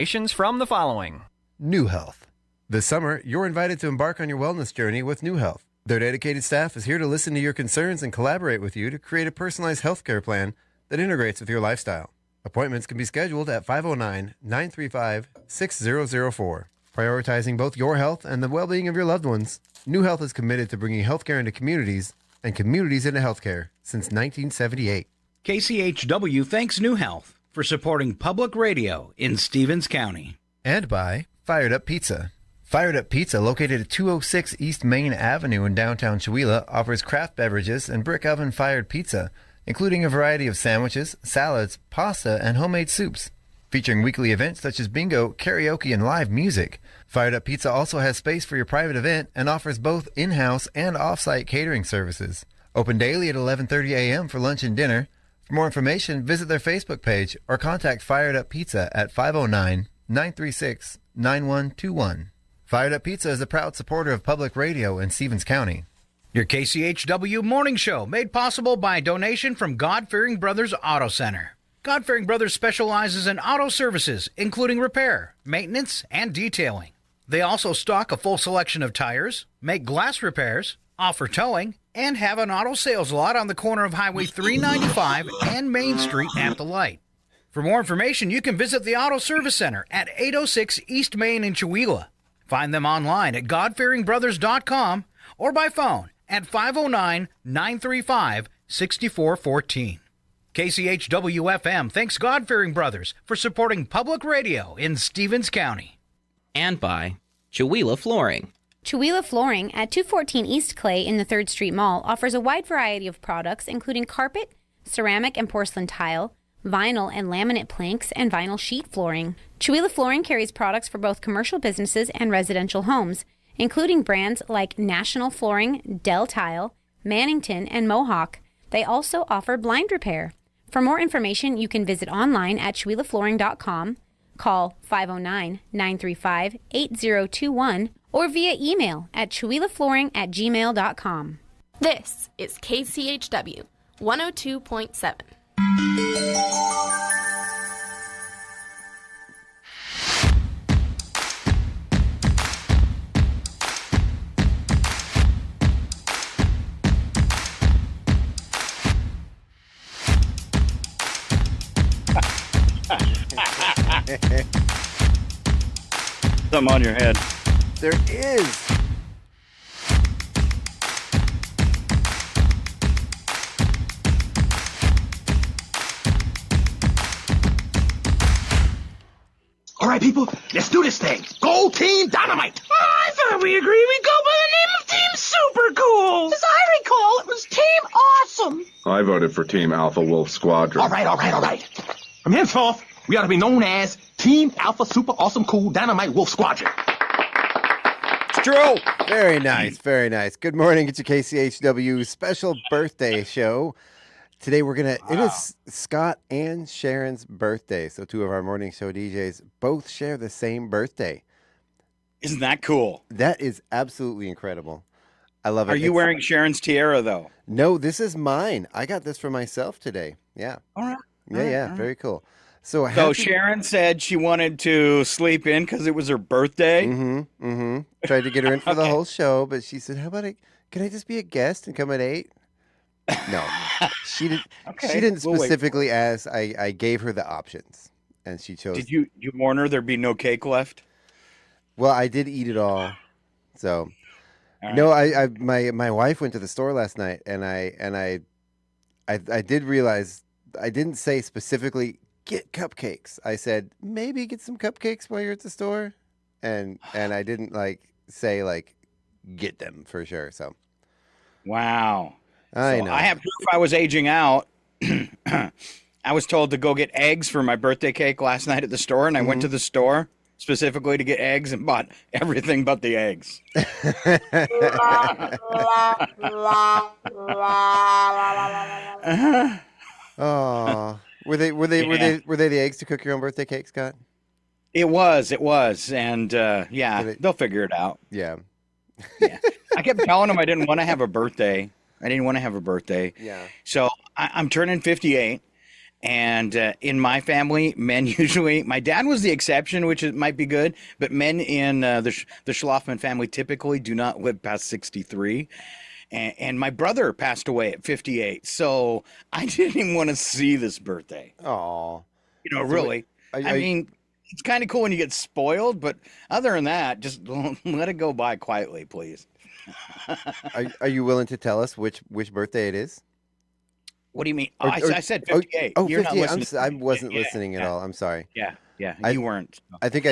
From the following. New Health. This summer, you're invited to embark on your wellness journey with New Health. Their dedicated staff is here to listen to your concerns and collaborate with you to create a personalized healthcare plan that integrates with your lifestyle. Appointments can be scheduled at 509-935-6004. Prioritizing both your health and the well-being of your loved ones, New Health is committed to bringing healthcare into communities and communities into healthcare since 1978. KCHW thanks New Health for supporting public radio in Stevens County. And by Fired Up Pizza. Fired Up Pizza, located at 206 East Main Avenue in downtown Chewelah, offers craft beverages and brick oven fired pizza, including a variety of sandwiches, salads, pasta, and homemade soups. Featuring weekly events such as bingo, karaoke, and live music. Fired Up Pizza also has space for your private event and offers both in-house and off-site catering services. Open daily at 11:30 a.m. for lunch and dinner. For more information, visit their Facebook page or contact Fired Up Pizza at 509-936-9121. Fired Up Pizza is a proud supporter of public radio in Stevens County. Your KCHW morning show made possible by a donation from God-Fearing Brothers Auto Center. God-Fearing Brothers specializes in auto services, including repair, maintenance, and detailing. They also stock a full selection of tires, make glass repairs, offer towing, and have an auto sales lot on the corner of Highway 395 and Main Street at the light. For more information, you can visit the Auto Service Center at 806 East Main in Chewelah. Find them online at godfearingbrothers.com or by phone at 509-935-6414. KCHW-FM thanks God-Fearing Brothers for supporting public radio in Stevens County. And by Chewelah Flooring. Chewelah Flooring at 214 East Clay in the 3rd Street Mall offers a wide variety of products including carpet, ceramic and porcelain tile, vinyl and laminate planks, and vinyl sheet flooring. Chewelah Flooring carries products for both commercial businesses and residential homes, including brands like National Flooring, Del Tile, Mannington, and Mohawk. They also offer blind repair. For more information, you can visit online at ChewelahFlooring.com, call 509-935-8021, or via email at ChewelahFlooring@gmail.com. This is KCHW 102.7. Something on your head. There is. All right, people, let's do this thing. Go Team Dynamite! I thought we agreed we'd go by the name of Team Super Cool. As I recall, it was Team Awesome. I voted for Team Alpha Wolf Squadron. All right. From henceforth, we ought to be known as Team Alpha Super Awesome Cool Dynamite Wolf Squadron. It's true. Very nice, very nice. Good morning. It's your KCHW special birthday show. Today it is Scott and Sharon's birthday. So 2 of our morning show DJs both share the same birthday. Isn't that cool? That is absolutely incredible. I love it. Are you wearing Sharon's tiara, though? No, this is mine. I got this for myself today. Yeah. All right. Yeah, very cool. So Sharon said she wanted to sleep in because it was her birthday. Tried to get her in for the whole show, but she said, "How about can I just be a guest and come at 8?" No, she didn't. Okay, She didn't we'll specifically ask. I gave her the options, and she chose. Did you warn her there'd be no cake left? Well, I did eat it all. So, All right. no, my wife went to the store last night, and I did realize I didn't say specifically get cupcakes. I said maybe get some cupcakes while you're at the store, and I didn't say get them for sure. So, Wow. I know. I have proof I was aging out. I was told to go get eggs for my birthday cake last night at the store, and I went to the store specifically to get eggs and bought everything but the eggs. Oh, were they the eggs to cook your own birthday cake, Scott? It was, and they'll figure it out. Yeah. I kept telling them I didn't want to have a birthday. Yeah. So I'm turning 58, And in my family, men usually, my dad was the exception, which might be good, but men in the Schlafman family typically do not live past 63. And my brother passed away at 58. So I didn't even want to see this birthday. Oh, Really. I mean, it's kind of cool when you get spoiled, but other than that, just let it go by quietly, please. are you willing to tell us which birthday it is? What do you mean? I said 58. Oh, You're 58. not listening. I wasn't listening at all. I'm sorry. Yeah, you weren't. I think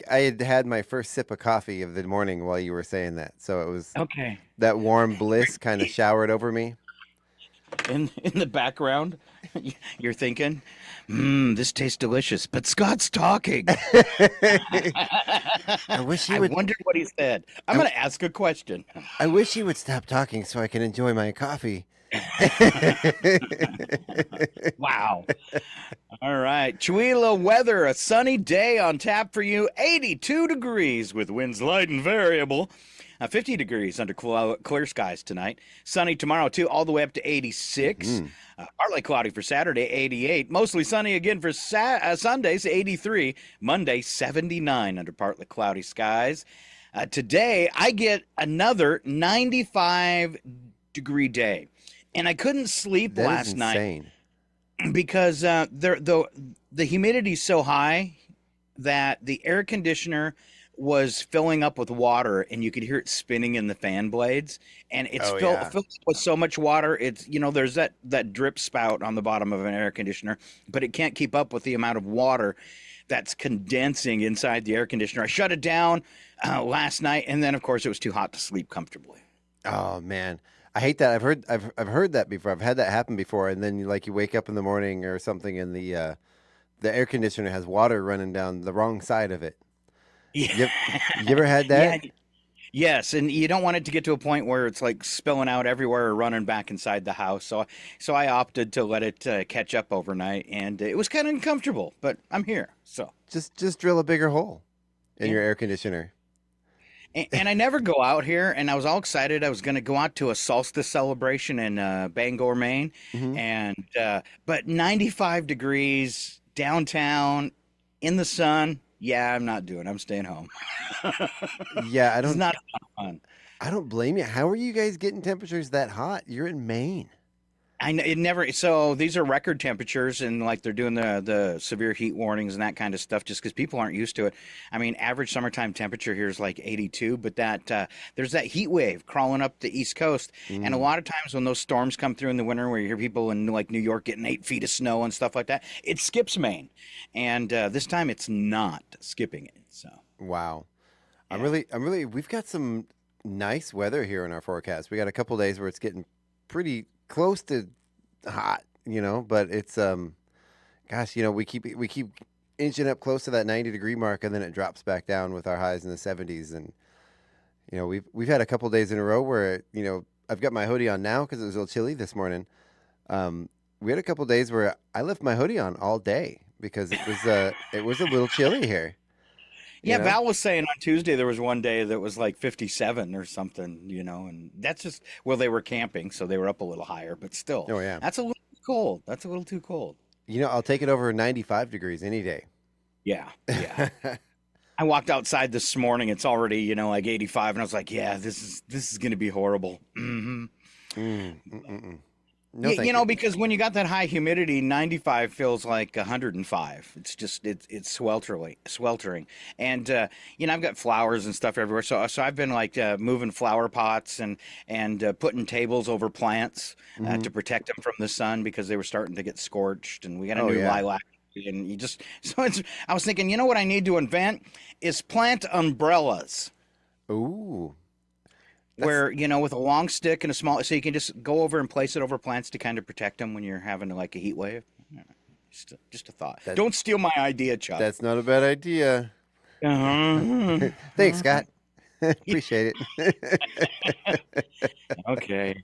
I had my first sip of coffee of the morning while you were saying that. So it was Okay. that warm bliss kind of showered over me. In the background, you're thinking, this tastes delicious, but Scott's talking. I wish he I would. wondered what he said. I'm going to ask a question. I wish he would stop talking so I can enjoy my coffee. Wow. All right. Chihuahua weather, a sunny day on tap for you. 82 degrees with winds light and variable. 50 degrees under clear skies tonight. Sunny tomorrow, too, all the way up to 86. Partly cloudy for Saturday, 88. Mostly sunny again for Sundays, 83. Monday, 79 under partly cloudy skies. Today, I get another 95-degree day. And I couldn't sleep That last is night insane. because the humidity is so high that the air conditioner was filling up with water, and you could hear it spinning in the fan blades, and it's filled with so much water. It's there's that drip spout on the bottom of an air conditioner, but it can't keep up with the amount of water that's condensing inside the air conditioner. I shut it down last night, and then of course it was too hot to sleep comfortably. Oh man, I hate that. I've heard that before. I've had that happen before, and then you wake up in the morning or something, and the air conditioner has water running down the wrong side of it. Yeah. You ever had that? Yeah. Yes, and you don't want it to get to a point where it's like spilling out everywhere or running back inside the house. So I opted to let it catch up overnight, and it was kind of uncomfortable, but I'm here. So just drill a bigger hole in your air conditioner. And I never go out here, and I was all excited. I was going to go out to a solstice celebration in Bangor, Maine, and but 95 degrees downtown in the sun. Yeah, I'm not doing it. I'm staying home. Yeah, It's not fun. I don't blame you. How are you guys getting temperatures that hot? You're in Maine. I know it never. So these are record temperatures, and like they're doing the severe heat warnings and that kind of stuff, just because people aren't used to it. I mean, average summertime temperature here is like 82, but that there's that heat wave crawling up the East Coast, and a lot of times when those storms come through in the winter, where you hear people in like New York getting 8 feet of snow and stuff like that, it skips Maine, and this time it's not skipping it. So Wow, Yeah. I'm really. We've got some nice weather here in our forecast. We got a couple days where it's getting pretty close to hot, but it's gosh, we keep inching up close to that 90-degree mark, and then it drops back down with our highs in the 70s. And we've had a couple days in a row where I've got my hoodie on now because it was a little chilly this morning. We had a couple days where I left my hoodie on all day because it was a little chilly here. Yeah, know? Val was saying on Tuesday there was one day that was like 57 or something, and that's just, well, they were camping, so they were up a little higher, but still. Oh, yeah. That's a little too cold. That's a little too cold. I'll take it over 95 degrees any day. Yeah. I walked outside this morning. It's already, like 85, and I was like, yeah, this is going to be horrible. No, thank you. Because when you got that high humidity, 95 feels like 105. It's just it's sweltering. And I've got flowers and stuff everywhere. So I've been like moving flower pots and putting tables over plants to protect them from the sun because they were starting to get scorched. And we got a new lilac. And I was thinking, what I need to invent is plant umbrellas. Ooh. Where, with a long stick and a small, so you can just go over and place it over plants to kind of protect them when you're having like a heat wave. Just a thought. Don't steal my idea, Chuck. That's not a bad idea. Thanks, Scott. Appreciate it. Okay.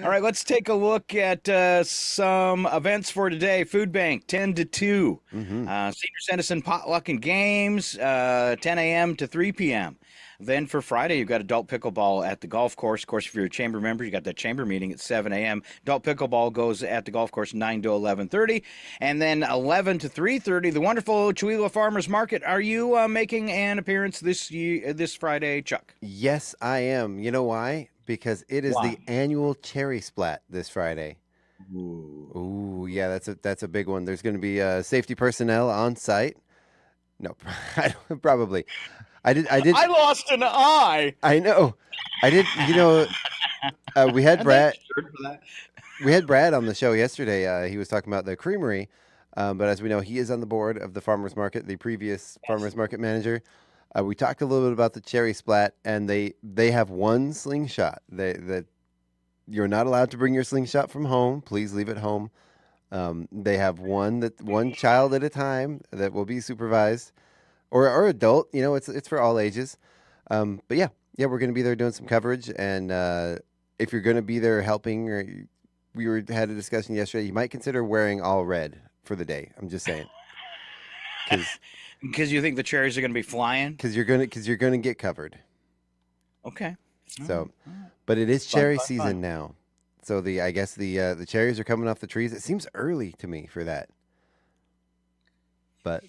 All right, let's take a look at some events for today. Food Bank, 10 to 2. Senior Citizen Potluck and Games, 10 a.m. to 3 p.m. Then for Friday, you've got adult pickleball at the golf course. Of course, if you're a chamber member, you got that chamber meeting at 7 a.m. Adult pickleball goes at the golf course 9 to 11:30, and then 11 to 3:30. The wonderful Chihuahua Farmers Market. Are you making an appearance this Friday, Chuck? Yes, I am. You know why? Because it is the annual cherry splat this Friday. Ooh, yeah, that's a big one. There's going to be safety personnel on site. No, probably. I did. I lost an eye. I know. I did. We had Brad. We had Brad on the show yesterday. He was talking about the creamery, but as we know, he is on the board of the farmers market. The previous farmers market manager. We talked a little bit about the cherry splat, and they have one slingshot. That you're not allowed to bring your slingshot from home. Please leave it home. They have one child at a time that will be supervised. Or adult, it's for all ages. But yeah, we're going to be there doing some coverage. And if you're going to be there helping, or had a discussion yesterday, you might consider wearing all red for the day. I'm just saying. Because you think the cherries are going to be flying? Because you're going to get covered. Okay. So, but it is cherry season now. So I guess the cherries are coming off the trees. It seems early to me for that. But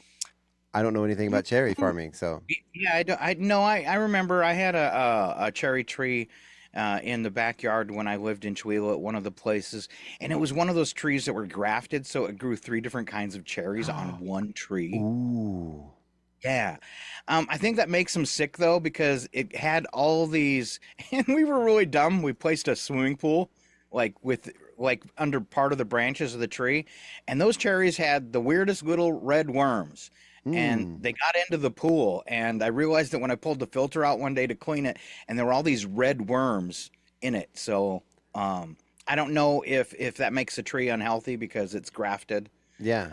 I don't know anything about cherry farming, so yeah, I remember I had a cherry tree in the backyard when I lived in Chihuahua at one of the places, and it was one of those trees that were grafted, so it grew 3 different kinds of cherries on one tree. Ooh, yeah. I think that makes them sick though, because it had all these, and we were really dumb. We placed a swimming pool like under part of the branches of the tree, and those cherries had the weirdest little red worms. And they got into the pool, and I realized that when I pulled the filter out one day to clean it, and there were all these red worms in it. So I don't know if that makes a tree unhealthy because it's grafted. Yeah.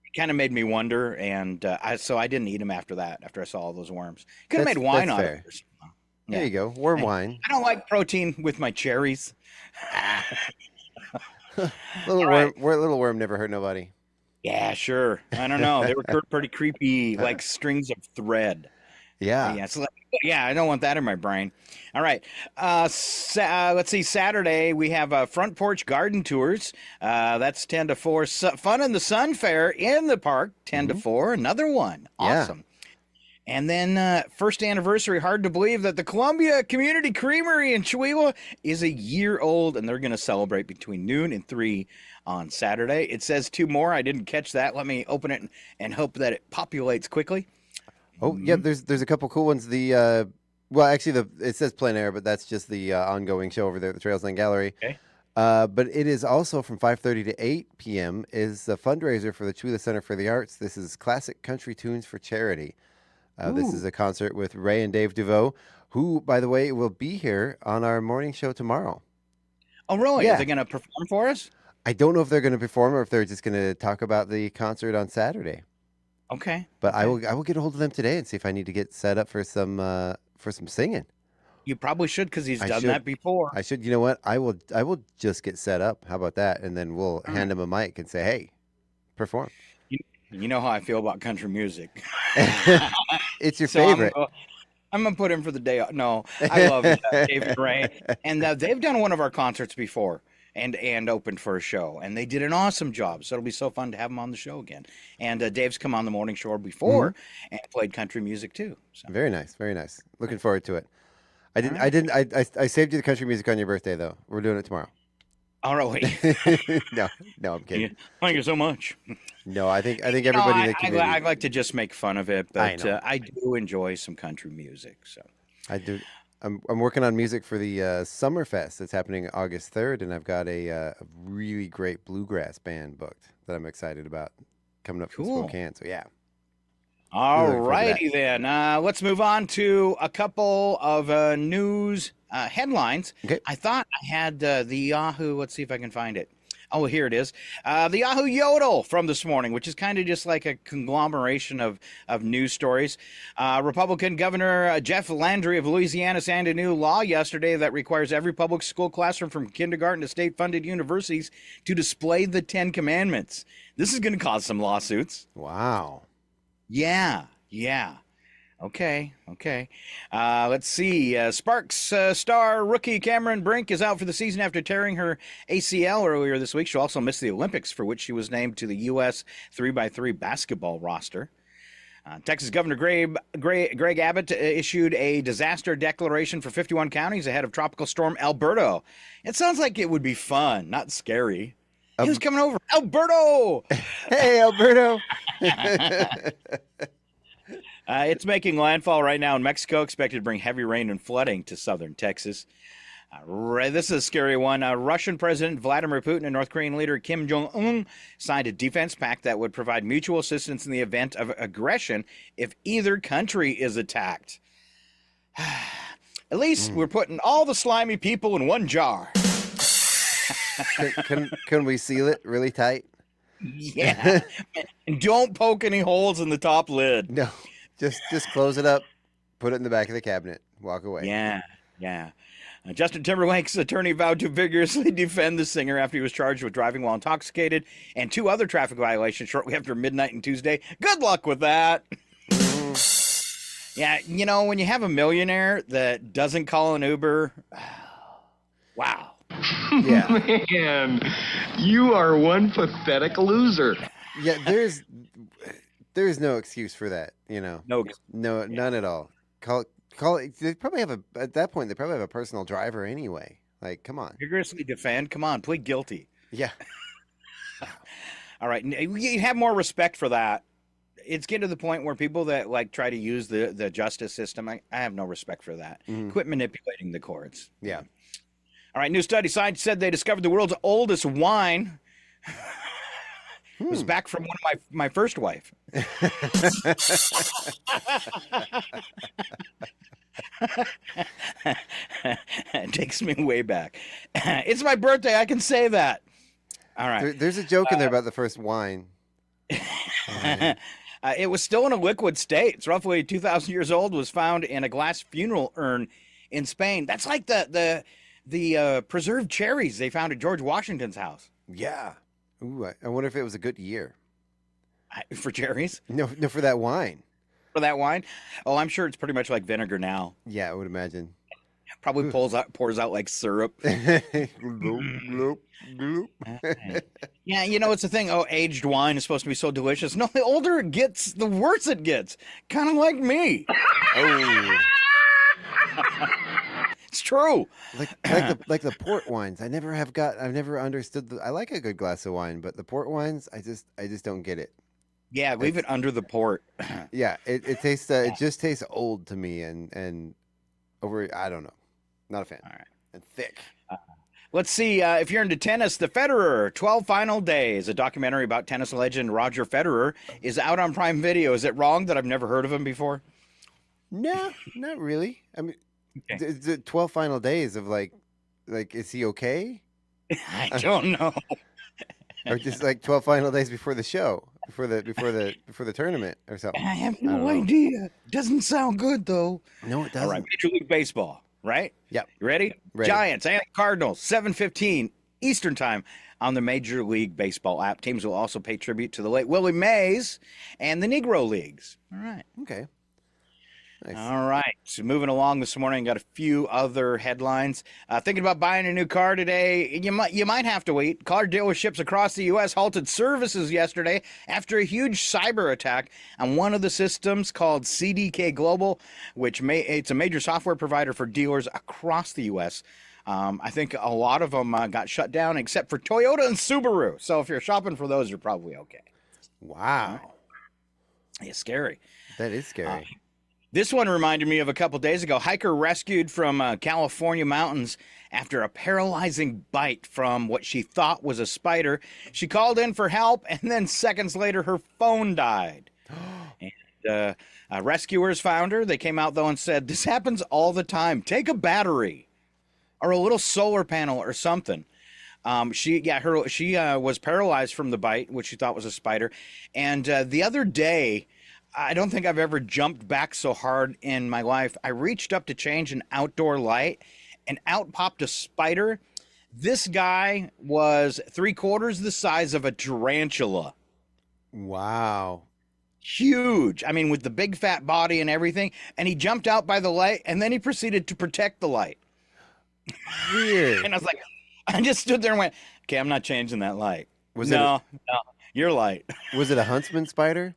It kind of made me wonder, and so I didn't eat them after that, after I saw all those worms. Could have made wine out of it. Yeah. There you go, worm wine. I don't like protein with my cherries. Little worm never hurt nobody. Yeah, sure. I don't know. They were pretty creepy, like strings of thread. Yeah. Yeah, I don't want that in my brain. All right. Let's see. Saturday, we have front porch garden tours. That's 10 to 4. Fun in the Sun Fair in the park, 10 to 4. Another one. Awesome. Yeah. And then first anniversary, hard to believe that the Columbia Community Creamery in Chihuahua is a year old, and they're going to celebrate between noon and 3 on Saturday. It says 2 more. I didn't catch that. Let me open it and hope that it populates quickly. Oh, yeah, there's a couple cool ones. It says plein air, but that's just the ongoing show over there at the Trailsland Gallery. Okay. But it is also from 5:30 to 8 p.m. is a fundraiser for the Chihuahua Center for the Arts. This is Classic Country Tunes for Charity. This is a concert with Ray and Dave DuVoe, who, by the way, will be here on our morning show tomorrow. Oh, really? Yeah. Are they going to perform for us? I don't know if they're going to perform or if they're just going to talk about the concert on Saturday. Okay. But I will get a hold of them today and see if I need to get set up for some singing. You probably should, because he's done that before. I should. You know what? I will just get set up. How about that? And then we'll hand him a mic and say, "Hey, perform." You know how I feel about country music. It's your favorite. I'm gonna put him for the day off. No, I love David Ray, and they've done one of our concerts before. And opened for a show, and they did an awesome job. So it'll be so fun to have them on the show again. And Dave's come on the morning show before and played country music too. So. Very nice, very nice. Looking forward to it. I saved you the country music on your birthday though. We're doing it tomorrow. All right. No, I'm kidding. Yeah, thank you so much. No, I think everybody in the community. I like to just make fun of it, but I do enjoy some country music. So I do. I'm working on music for the Summerfest that's happening August 3rd, and I've got a really great bluegrass band booked that I'm excited about coming up from Spokane. So yeah. All righty then. Let's move on to a couple of news headlines. Okay. I thought I had the Yahoo. Let's see if I can find it. Oh, here it is. The Yahoo Yodel from this morning, which is kind of just like a conglomeration of news stories. Republican Governor Jeff Landry of Louisiana signed a new law yesterday that requires every public school classroom from kindergarten to state-funded universities to display the 10 Commandments. This is going to cause some lawsuits. Wow. Yeah. Okay. Let's see. Sparks star rookie Cameron Brink is out for the season after tearing her ACL earlier this week. She'll also miss the Olympics, for which she was named to the U.S. 3x3 basketball roster. Texas Governor Greg Abbott issued a disaster declaration for 51 counties ahead of Tropical Storm Alberto. It sounds like it would be fun, not scary. Who's coming over? Alberto! Hey, Alberto! It's making landfall right now in Mexico, expected to bring heavy rain and flooding to southern Texas. This is a scary one. Russian President Vladimir Putin and North Korean leader Kim Jong-un signed a defense pact that would provide mutual assistance in the event of aggression if either country is attacked. At least we're putting all the slimy people in one jar. Can we seal it really tight? Yeah. And don't poke any holes in the top lid. No. Just close it up, put it in the back of the cabinet, walk away. Yeah. Justin Timberlake's attorney vowed to vigorously defend the singer after he was charged with driving while intoxicated and 2 other traffic violations shortly after midnight on Tuesday. Good luck with that. Yeah, you know, when you have a millionaire that doesn't call an Uber, wow. Yeah. Man, you are one pathetic loser. Yeah, there's no excuse for that, you know. No, none at all. Call it. They probably have at that point they probably have a personal driver anyway. Like, come on. Vigorously defend. Come on, plead guilty. Yeah. All right, you have more respect for that. It's getting to the point where people that like try to use the justice system, I have no respect for that. Quit manipulating the courts. Yeah. All right, new study. Science said they discovered the world's oldest wine. It was back from one of my first wife. It takes me way back. It's my birthday. I can say that. All right. There's a joke in there about the first wine. It was still in a liquid state. It's roughly 2,000 years old. Was found in a glass funeral urn in Spain. That's like the preserved cherries they found at George Washington's house. Yeah. Ooh, I wonder if it was a good year. For cherries? No, for that wine. For that wine? Oh, I'm sure it's pretty much like vinegar now. Yeah, I would imagine. Probably pours out like syrup. Gloop, gloop. Yeah, you know, it's the thing. Oh, aged wine is supposed to be so delicious. No, the older it gets, the worse it gets. Kind of like me. Oh. It's true. Like the port wines. I've never understood I like a good glass of wine, but the port wines, I just don't get it. Yeah, leave it under the port. Yeah, it tastes it just tastes old to me and over I don't know. Not a fan. All right. And thick. Let's see if you're into tennis. The Federer 12 Final Days, a documentary about tennis legend Roger Federer, is out on Prime Video. Is it wrong that I've never heard of him before? No, not really. I mean, Okay. the 12 final days of like is he okay? I don't know. Or just like 12 final days before the show, before the tournament or something. I have no idea. Doesn't sound good though. No, it doesn't. All right, Major League Baseball, right? Yep. You ready? Ready. Giants and Cardinals, 7:15 Eastern Time on the Major League Baseball app. Teams will also pay tribute to the late Willie Mays and the Negro Leagues. All right. Okay. Nice. All right. So moving along this morning, got a few other headlines. Thinking about buying a new car today, you might have to wait. Car dealerships across the U.S. halted services yesterday after a huge cyber attack on one of the systems called CDK Global, it's a major software provider for dealers across the U.S. I think a lot of them got shut down except for Toyota and Subaru. So if you're shopping for those, you're probably okay. Wow. It's scary. That is scary. This one reminded me of a couple days ago. Hiker rescued from California mountains after a paralyzing bite from what she thought was a spider. She called in for help, and then seconds later, her phone died. And rescuers found her. They came out, though, and said, "This happens all the time. Take a battery or a little solar panel or something." She was paralyzed from the bite, which she thought was a spider. And the other day, I don't think I've ever jumped back so hard in my life. I reached up to change an outdoor light, and out popped a spider. This guy was 3/4 the size of a tarantula. Wow. Huge. I mean, with the big fat body and everything. And he jumped out by the light, and then he proceeded to protect the light. Weird. And I was like, I just stood there and went, okay, I'm not changing that light. No, your light. Was it a huntsman spider?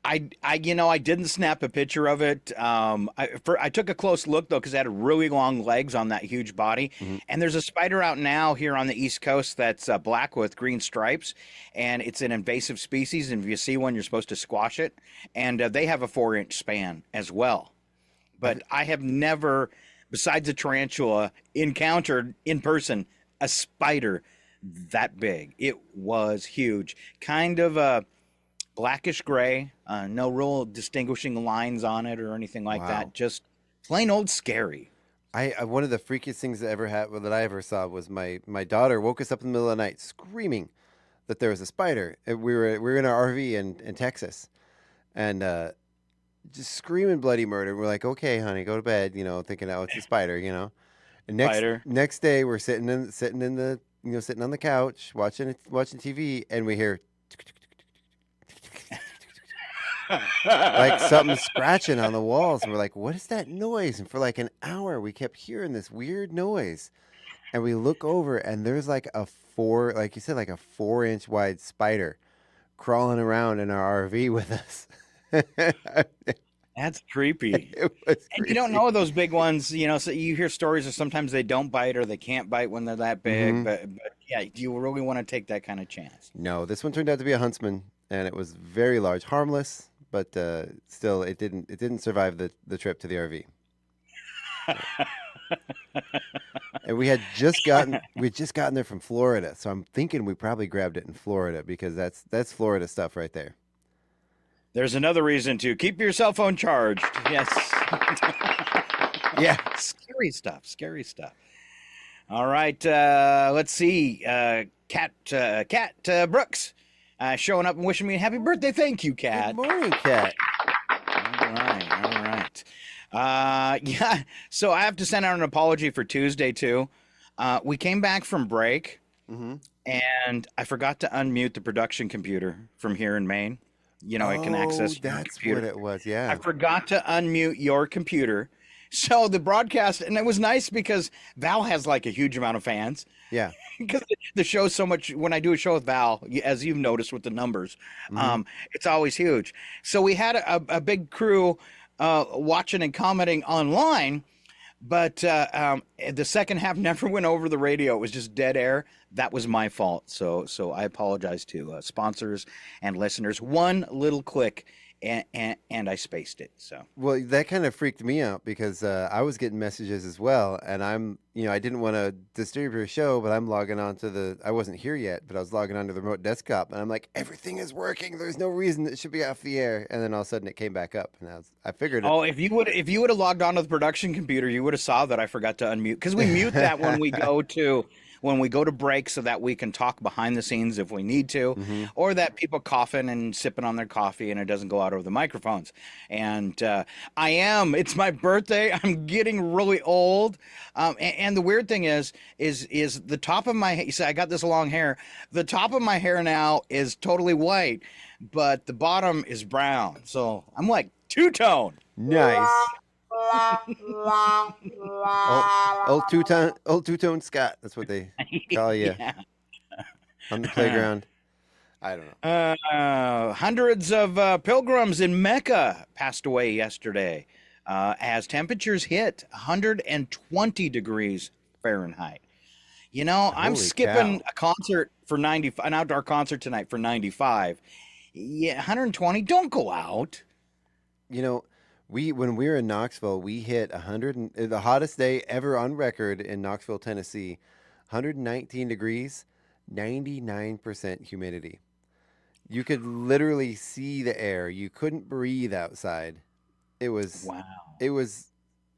I didn't snap a picture of it. I took a close look though, because it had really long legs on that huge body. Mm-hmm. And there's a spider out now here on the East Coast that's black with green stripes, and it's an invasive species. And if you see one, you're supposed to squash it. And they have a 4-inch span as well. But I have never, besides a tarantula, encountered in person a spider that big. It was huge, kind of a blackish gray, no real distinguishing lines on it or anything like that. Just plain old scary. One of the freakiest things that I ever saw was my daughter woke us up in the middle of the night screaming that there was a spider. And we were in our RV in Texas, and just screaming bloody murder. We're like, okay, honey, go to bed. Thinking, oh, it's a spider. And next day we're sitting on the couch watching TV, and we hear like something scratching on the walls, and we're like, what is that noise? And for like an hour we kept hearing this weird noise, and we look over, and there's like a 4-inch wide spider crawling around in our RV with us. That's creepy. It was and creepy. You don't know those big ones, so you hear stories of sometimes they don't bite or they can't bite when they're that big. But yeah, do you really want to take that kind of chance? No, this one turned out to be a huntsman, and it was very large, harmless, but still, it didn't survive the trip to the RV. And we had just gotten there from Florida, so I'm thinking we probably grabbed it in Florida, because that's Florida stuff right there. There's another reason to keep your cell phone charged. Yes. Yeah. Scary stuff. All right. Let's see. Kat Brooks showing up and wishing me a happy birthday. Thank you, Kat. Good morning, Kat. All right. Yeah. So I have to send out an apology for Tuesday too. We came back from break, and I forgot to unmute the production computer from here in Maine. I can access your that's computer. what it was. Yeah. I forgot to unmute your computer. So the broadcast, and it was nice because Val has like a huge amount of fans. Yeah. Because the show's so much, when I do a show with Val, as you've noticed with the numbers, it's always huge. So we had a big crew watching and commenting online, but the second half never went over the radio. It was just dead air. That was my fault. So I apologize to sponsors and listeners. One little click, and I spaced it. So Well, that kind of freaked me out, because I was getting messages as well, and I didn't want to disturb your show, but I'm logging on to I wasn't here yet, but I was logging on to the remote desktop, and I'm like, everything is working. There's no reason it should be off the air. And then all of a sudden it came back up, and I figured it. Oh, if you would have logged on to the production computer, you would have saw that I forgot to unmute, because we mute that when we go to break, so that we can talk behind the scenes if we need to, or that people coughing and sipping on their coffee and it doesn't go out over the microphones. And it's my birthday. I'm getting really old. And the weird thing is the top of my hair. You see, I got this long hair. The top of my hair now is totally white, but the bottom is brown. So I'm like two-tone. Nice. Old two-tone Scott. That's what they call you on the playground. I don't know. Hundreds of pilgrims in Mecca passed away yesterday as temperatures hit 120 degrees Fahrenheit. I'm skipping a concert for an outdoor concert tonight for 95. Yeah, 120. Don't go out. When we were in Knoxville, we hit the hottest day ever on record in Knoxville, Tennessee, 119 degrees, 99% humidity. You could literally see the air. You couldn't breathe outside. It was wow. It was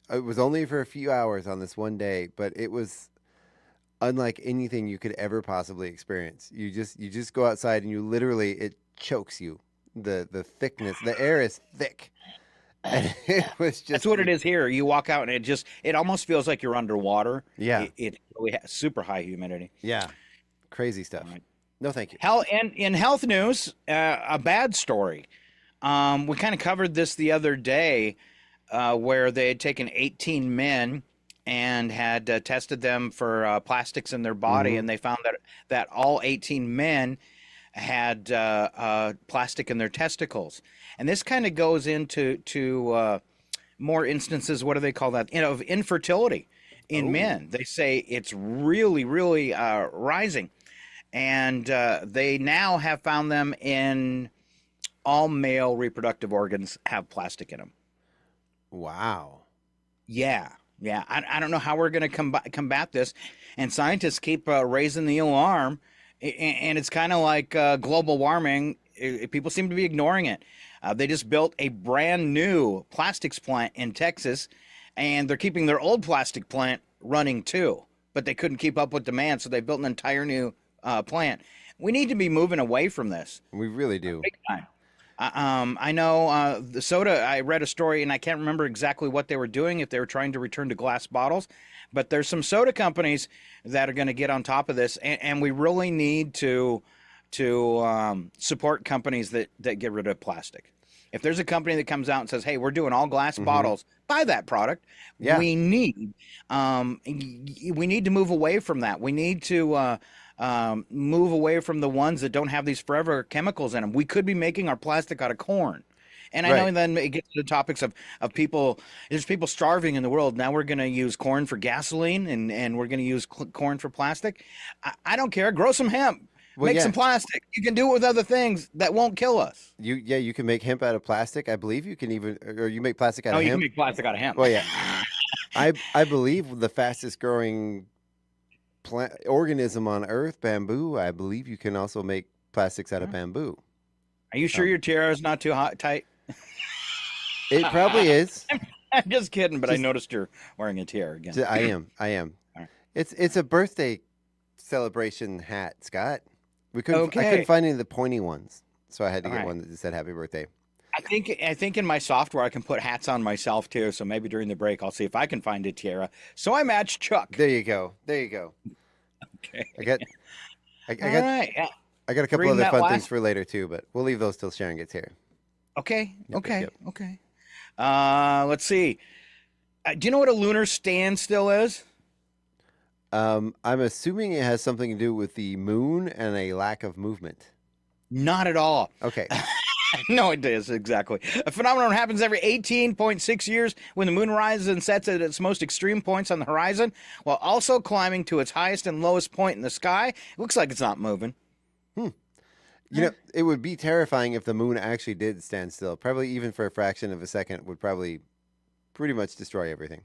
only for a few hours on this one day, but it was unlike anything you could ever possibly experience. You just go outside and you literally, it chokes you. The thickness, the air is thick. And it was just, That's what it is here. You walk out and it almost feels like you're underwater. Yeah. It really has super high humidity. yeah, crazy stuff. All right. No, thank you. And in health news, a bad story. We kind of covered this the other day, where they had taken 18 men and had tested them for plastics in their body, and they found that all 18 men had plastic in their testicles. And this kind of goes into more instances. What do they call that? Of infertility in men. They say it's really, really rising. And they now have found them in all male reproductive organs have plastic in them. Wow. Yeah. I don't know how we're going to combat this. And scientists keep raising the alarm. And it's kind of like global warming. People seem to be ignoring it. They just built a brand new plastics plant in Texas, and they're keeping their old plastic plant running too. But they couldn't keep up with demand, so they built an entire new plant. We need to be moving away from this. We really do. Big time. I know the soda, I read a story, and I can't remember exactly what they were doing, if they were trying to return to glass bottles. But there's some soda companies that are going to get on top of this, and we really need to support companies that get rid of plastic. If there's a company that comes out and says, hey, we're doing all glass bottles, buy that product. Yeah. We need to move away from that. We need to move away from the ones that don't have these forever chemicals in them. We could be making our plastic out of corn. And I know then it gets to the topics of people, there's people starving in the world. Now we're going to use corn for gasoline and we're going to use corn for plastic. I don't care. Grow some hemp. Well, Make some plastic. You can do it with other things that won't kill us. You can make hemp out of plastic. I believe you can even, or you make plastic out of hemp. You can make plastic out of hemp. Well, yeah. I believe the fastest growing organism on Earth, bamboo. I believe you can also make plastics out of bamboo. Are you sure your tiara is not too tight? It probably is. I'm just kidding, but I noticed you're wearing a tiara again. I am. All right. It's a birthday celebration hat, Scott. I couldn't find any of the pointy ones, so I had to get one that said "Happy Birthday." I think in my software I can put hats on myself too. So maybe during the break I'll see if I can find a tiara. So I match Chuck. There you go. Okay. I got a couple Reading other that fun last- things for later too, but we'll leave those till Sharon gets here. Okay. Yep. Let's see. Do you know what a lunar standstill is? I'm assuming it has something to do with the moon and a lack of movement. Not at all. Okay. No, it is, exactly. A phenomenon happens every 18.6 years when the moon rises and sets at its most extreme points on the horizon, while also climbing to its highest and lowest point in the sky. It looks like it's not moving. You know, it would be terrifying if the moon actually did stand still. Probably even for a fraction of a second would probably pretty much destroy everything.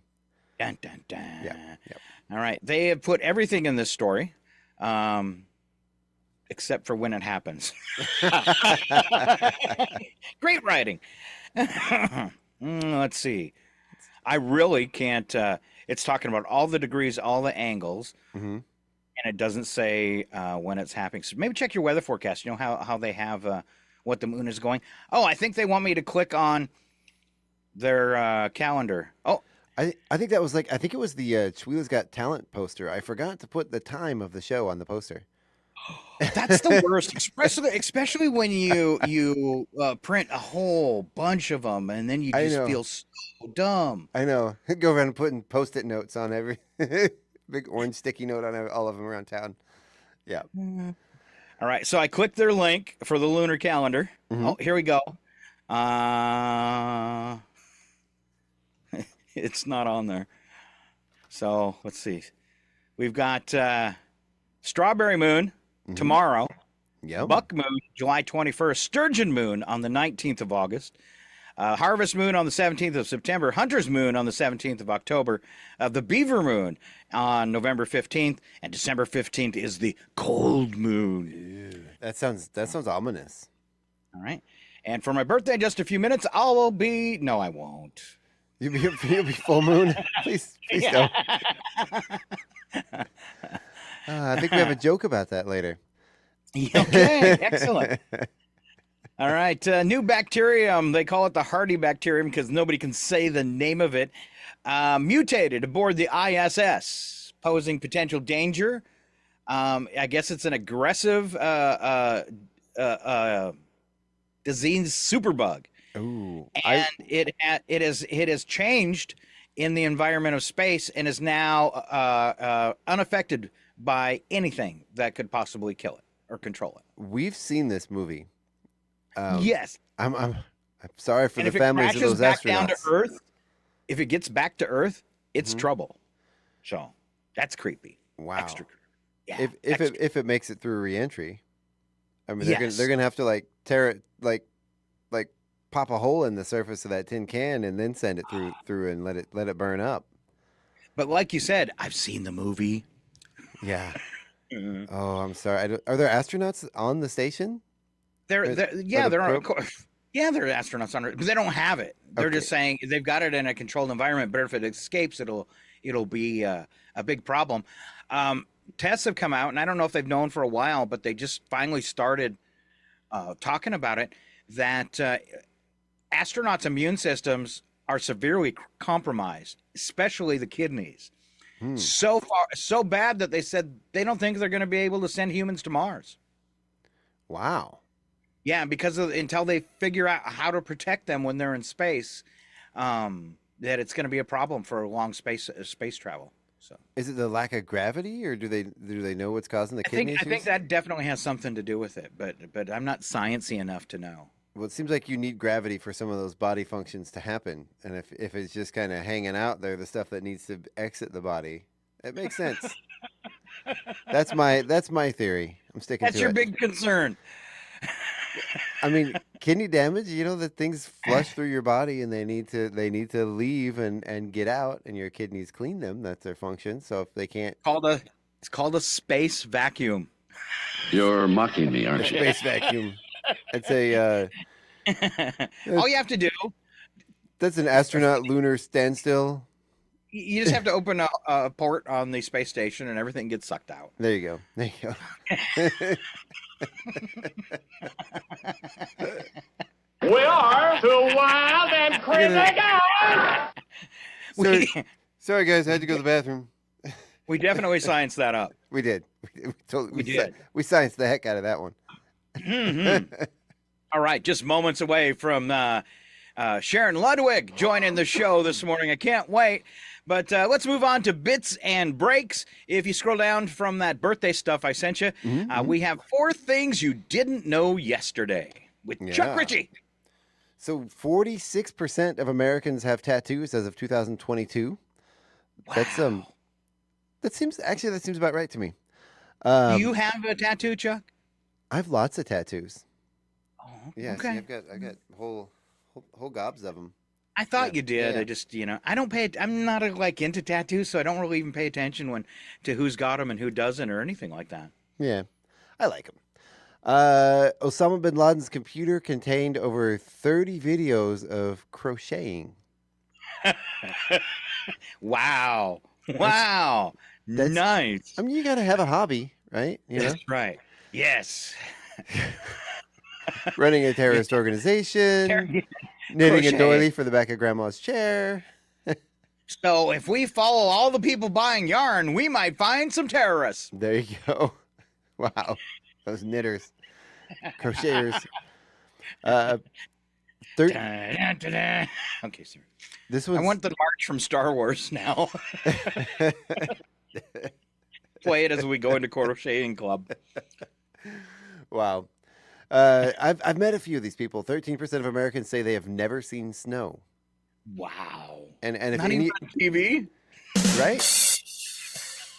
Dun, dun, dun. Yep. All right. They have put everything in this story, except for when it happens. Great writing. Let's see. I really can't. It's talking about all the degrees, all the angles, and it doesn't say when it's happening. So maybe check your weather forecast. You know how they have what the moon is going. Oh, I think they want me to click on their calendar. Oh. I think that was I think it was the Chihuahua's Got Talent poster. I forgot to put the time of the show on the poster. That's the worst, especially when you print a whole bunch of them and then you just feel so dumb. I know. Go around and putting Post-it notes on every big orange sticky note on all of them around town. Yeah. All right. So I clicked their link for the lunar calendar. Oh, here we go. It's not on there. So let's see. We've got Strawberry Moon tomorrow. Yep. Buck Moon, July 21st. Sturgeon Moon on the 19th of August. Harvest Moon on the 17th of September. Hunter's Moon on the 17th of October. The Beaver Moon on November 15th. And December 15th is the Cold Moon. Ew. That sounds ominous. All right. And for my birthday in just a few minutes, I'll be... No, I won't. You'll be full moon? Please don't. I think we have a joke about that later. Okay, excellent. All right, new bacterium. They call it the hardy bacterium because nobody can say the name of it. Mutated aboard the ISS, posing potential danger. I guess it's an aggressive disease superbug. Ooh, And it has changed in the environment of space and is now unaffected by anything that could possibly kill it or control it. we've seen this movie. Yes. I'm sorry for And the if it families of crashes those back astronauts. down to Earth, if it gets back to Earth, it's Mm-hmm. trouble. So that's creepy. Wow. Extra creepy. Yeah, If it makes it through reentry, I mean Yes. they're gonna have to like tear it like pop a hole in the surface of that tin can and then send it through and let it burn up. But like you said, I've seen the movie. Yeah. Mhm. Oh, I'm sorry. Are there astronauts on the station? They're the they're on, probe? yeah, they're astronauts on it, but they don't have it. They're Okay. just saying they've got it in a controlled environment, but if it escapes, it'll be a big problem. Tests have come out, and I don't know if they've known for a while, but they just finally started talking about it, that astronauts' immune systems are severely compromised, especially the kidneys. So bad that they said they don't think they're going to be able to send humans to Mars. Wow. Yeah, because until they figure out how to protect them when they're in space, that it's going to be a problem for long space travel. So Is it the lack of gravity, or do they know what's causing the kidney I think issues? that definitely has something to do with it, but I'm not sciencey enough to know. Well, it seems like you need gravity for some of those body functions to happen, and if it's just kind of hanging out there, the stuff that needs to exit the body, it makes sense. That's my theory. I'm sticking That's to your it. big concern. I mean, kidney damage. You know that things flush through your body, and they need to leave and get out, and your kidneys clean them. That's their function. So if they can't, It's called a space vacuum. You're mocking me, aren't you? space vacuum. I'd say All you have to do, that's an astronaut lunar standstill. you just have to open a port on the space station, and everything gets sucked out. There you go. There you go. We are too wild and crazy. Sorry, guys. I had to go to the bathroom. We definitely scienced that up. We did. We did. We scienced the heck out of that one. All right, just moments away from Sharon Ludwig joining the show this morning. I can't wait. But let's move on to bits and breaks. If you scroll down from that birthday stuff I sent you, we have 4 things you didn't know yesterday with Chuck Yeah. Ritchie. So 46% of Americans have tattoos as of 2022. That's that seems about right to me. Do you have a tattoo, Chuck? I have lots of tattoos. Oh, Yeah, okay. see, I've got whole gobs of them. I thought Yeah, you did. yeah. I just, I'm not into tattoos, so I don't really even pay attention to who's got them and who doesn't or anything like that. Yeah, I like them. Osama bin Laden's computer contained over 30 videos of crocheting. Wow. that's- Nice. I mean, you got to have a hobby, right? You know, That's right. Yes. running a terrorist organization, knitting a Crochet. doily for the back of grandma's chair. So if we follow all the people buying yarn, we might find some terrorists. There you go. Wow. Those knitters, crocheters. 30, Da-da-da-da. Okay, sorry. this I one's want the march from Star Wars now. Play it as we go into crocheting club. wow. I've met a few of these people. 13% of Americans say they have never seen snow. Wow. And if Not any even on TV? right,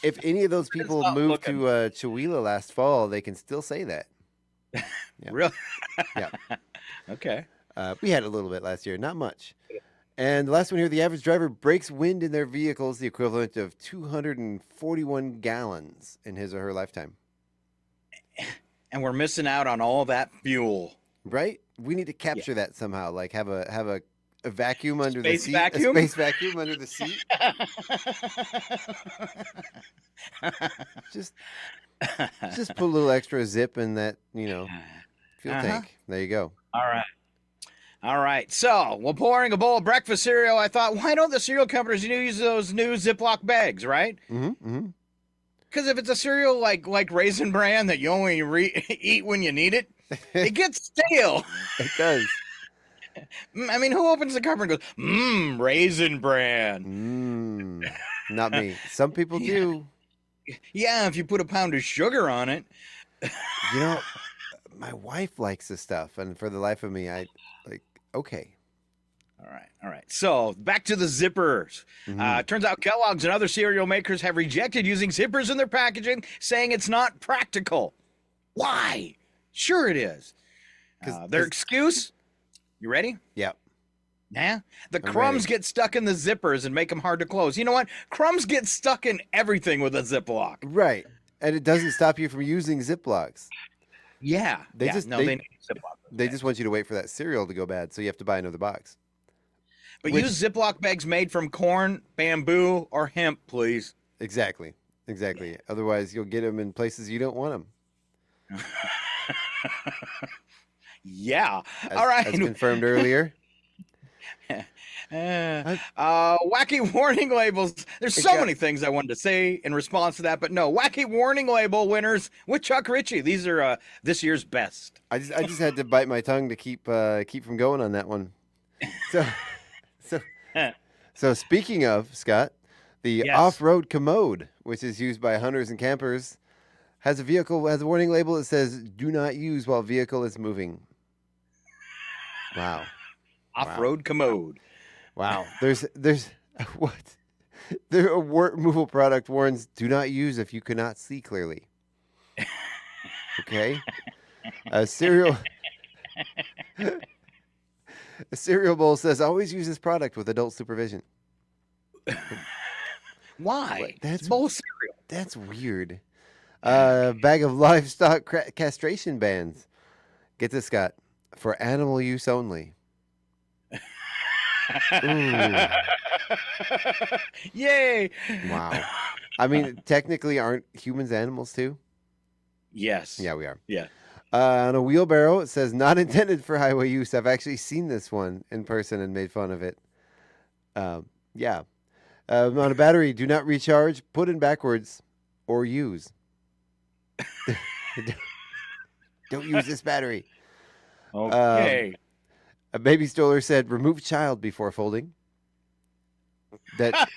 if any of those people stop moved looking. to Chihuahua last fall, they can still say that. Yeah. Really? Yeah. Okay. We had a little bit last year, not much. And the last one here, the average driver breaks wind in their vehicles, the equivalent of 241 gallons in his or her lifetime. And we're missing out on all that fuel. Right? We need to capture that somehow. Like have a A vacuum under the Space seat. vacuum? A space vacuum under the seat. just put a little extra zip in that, fuel tank. There you go. All right. So, while pouring a bowl of breakfast cereal, I thought, why don't the cereal companies use those new Ziploc bags, right? Mm-hmm. Because if it's a cereal like Raisin Bran that you only eat when you need it, it gets stale. It does. I mean, who opens the cover and goes, Raisin Bran? Not me. Some people do. Yeah, if you put a pound of sugar on it. My wife likes this stuff, and for the life of me, okay. All right. So back to the zippers. Turns out Kellogg's and other cereal makers have rejected using zippers in their packaging, saying it's not practical. Why? Sure it is. Their excuse? You ready? Yep. Yeah. The crumbs get stuck in the zippers and make them hard to close. You know what? Crumbs get stuck in everything with a Ziploc. Right. And it doesn't stop you from using Ziplocs. Yeah. They need Ziploc. They just want you to wait for that cereal to go bad, so you have to buy another box. But use Ziploc bags made from corn, bamboo, or hemp, please. Exactly. Otherwise, you'll get them in places you don't want them. Yeah. All right. As confirmed earlier. Wacky warning labels. There's so many things I wanted to say in response to that, but no. Wacky warning label winners with Chuck Ritchie. These are this year's best. I just had to bite my tongue to keep from going on that one. So speaking of, Scott, the off-road commode, which is used by hunters and campers, has a warning label that says "Do not use while vehicle is moving." Wow. Off-road commode. Wow. There's what? Their removal product warns, "Do not use if you cannot see clearly." Okay. A cereal bowl says, "Always use this product with adult supervision." Why? That's bowl of cereal. That's weird. Bag of livestock castration bands. Get this, Scott. For animal use only. Yay! Wow. I mean, technically, aren't humans animals too? Yes. Yeah, we are. Yeah. On a wheelbarrow, it says not intended for highway use. I've actually seen this one in person and made fun of it. Yeah. On a battery, do not recharge, put in backwards, or use. Don't use this battery. Okay. A baby stroller said, remove child before folding. That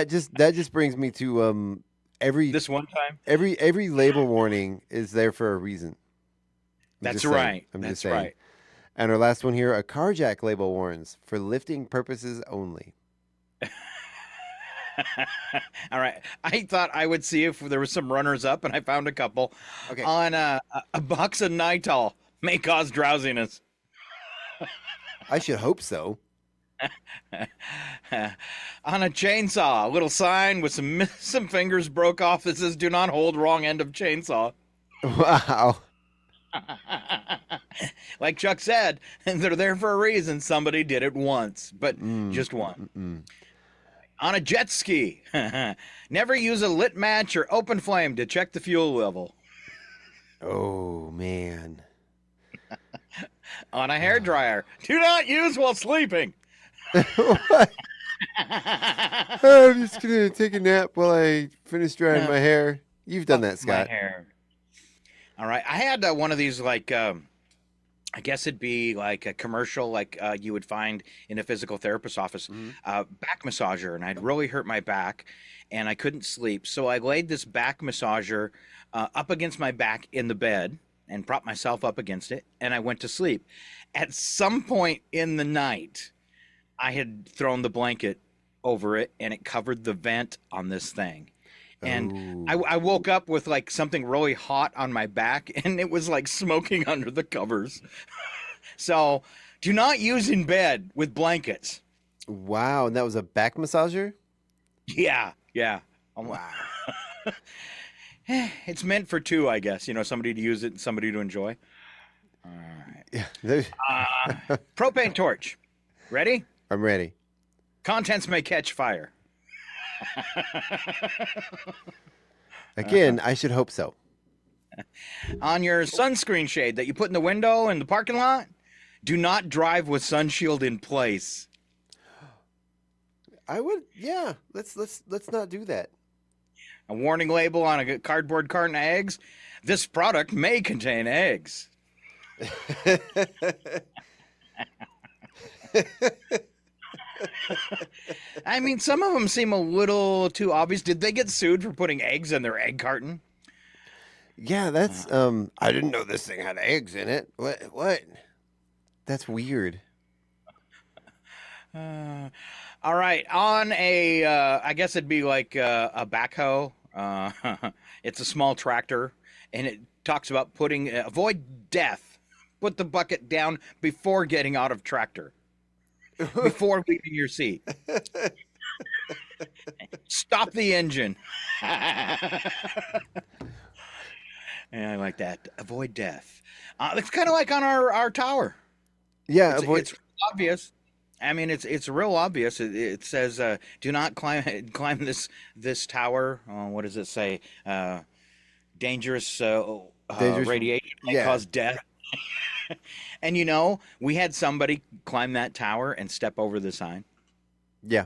just brings me to this one time. Every label warning is there for a reason. That's right. That's right. And our last one here, a carjack label warns for lifting purposes only. All right. I thought I would see if there was some runners up, and I found a couple. Okay. On a box of Nitol may cause drowsiness. I should hope so. On a chainsaw, a little sign with some fingers broke off that says "Do not hold wrong end of chainsaw." Wow. Like Chuck said, they're there for a reason. Somebody did it once, but just one. On a jet ski, never use a lit match or open flame to check the fuel level. Oh, man. On a hairdryer, do not use while sleeping. What? I'm just going to take a nap while I finish drying my hair. You've done that, Scott. My hair. All right. I had one of these, like, I guess it'd be like a commercial, like you would find in a physical therapist's office, back massager. And I'd really hurt my back and I couldn't sleep. So I laid this back massager up against my back in the bed and propped myself up against it. And I went to sleep. At some point in the night, I had thrown the blanket over it and it covered the vent on this thing. And I woke up with like something really hot on my back and it was like smoking under the covers. So do not use in bed with blankets. Wow. And that was a back massager? Yeah. Yeah. Wow. It's meant for two, I guess, somebody to use it and somebody to enjoy. All right. Yeah, Propane torch. Ready? I'm ready. Contents may catch fire. Again, I should hope so. On your sunscreen shade that you put in the window in the parking lot, do not drive with sunshield in place. I would, yeah. Let's not do that. A warning label on a cardboard carton of eggs. This product may contain eggs. I mean, some of them seem a little too obvious. Did they get sued for putting eggs in their egg carton? Yeah, that's I didn't know this thing had eggs in it. What? That's weird. All right, on a I guess it'd be like a backhoe. It's a small tractor, and it talks about putting avoid death. Put the bucket down before getting out of tractor. Before leaving your seat. Stop the engine. And I like that. Avoid death. It's kind of like on our tower. Yeah, it's obvious. I mean, it's real obvious. It says, "Do not climb this tower." What does it say? Dangerous radiation may cause death. And you know, we had somebody climb that tower and step over the sign. Yeah.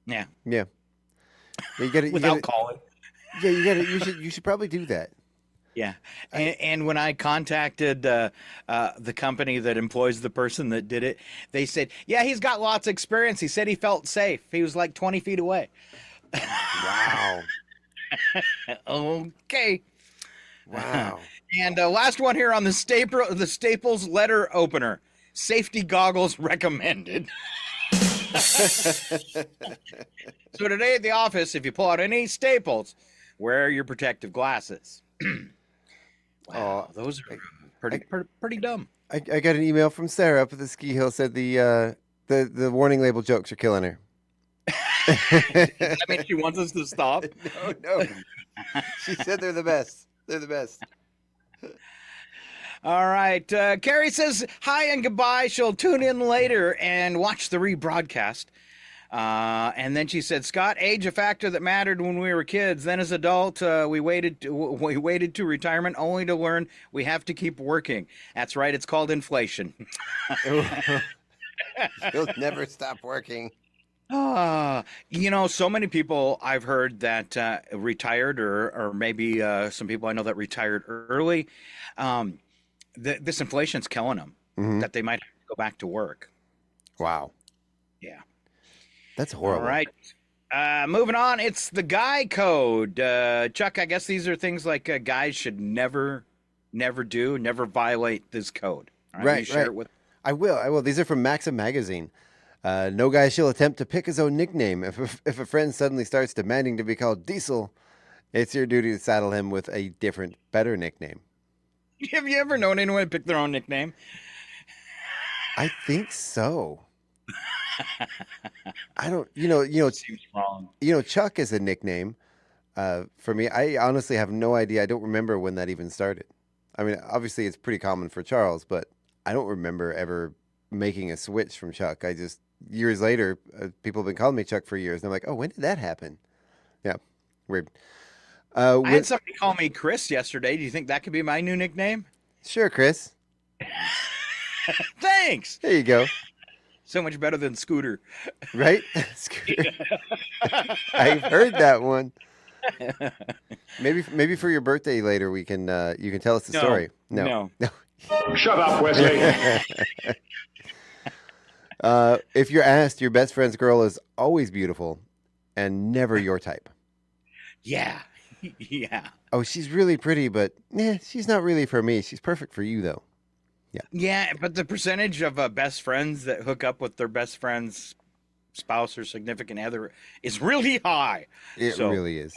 Yeah. Yeah. You got without calling. Yeah, you should probably do that. Yeah. And when I contacted the company that employs the person that did it, they said, yeah, he's got lots of experience. He said he felt safe. He was like 20 feet away. Wow. Okay. Wow. And last one here on the Staples letter opener. Safety goggles recommended. So today at the office, if you pull out any Staples, wear your protective glasses. Wow, those are pretty dumb. I got an email from Sarah up at the ski hill, said the warning label jokes are killing her. I mean, she wants us to stop. No. She said they're the best. They're the best. All right. Carrie says hi and goodbye. She'll tune in later and watch the rebroadcast. And then she said, Scott, age a factor that mattered when we were kids. Then as adult, we waited to retirement only to learn we have to keep working. That's right. It's called inflation. You'll never stop working. You know, so many people I've heard that retired or maybe some people I know that retired early. This inflation's killing them, that they might have to go back to work. Wow. Yeah. That's horrible. All right. Moving on. It's the guy code. Chuck, I guess these are things like guys should never violate this code. All right. Right. Share it with. I will. These are from Maxim Magazine. No guy shall attempt to pick his own nickname. If a friend suddenly starts demanding to be called Diesel, it's your duty to saddle him with a different, better nickname. Have you ever known anyone pick their own nickname? I think so. I don't. It seems wrong. Chuck is a nickname for me. I honestly have no idea. I don't remember when that even started. I mean, obviously it's pretty common for Charles, but I don't remember ever making a switch from Chuck. I just years later, people have been calling me Chuck for years, and I'm like, oh, when did that happen? Yeah, weird. I had somebody call me Chris yesterday. Do you think that could be my new nickname? Sure, Chris. Thanks. There you go. So much better than Scooter. Right? Scooter. I've heard that one. Maybe for your birthday later you can tell us the story. No. Shut up, Wesley. If you're asked, your best friend's girl is always beautiful and never your type. Yeah. Yeah. Oh, she's really pretty, but she's not really for me. She's perfect for you, though. Yeah. Yeah, but the percentage of best friends that hook up with their best friend's spouse or significant other is really high. It really is.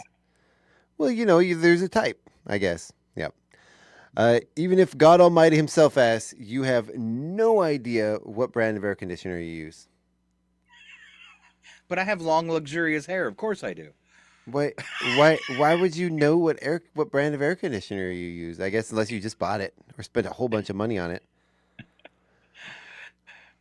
Well, there's a type, I guess. Yep. Even if God Almighty himself asks, you have no idea what brand of air conditioner you use. But I have long, luxurious hair. Of course I do. Why would you know what brand of air conditioner you use? I guess unless you just bought it or spent a whole bunch of money on it.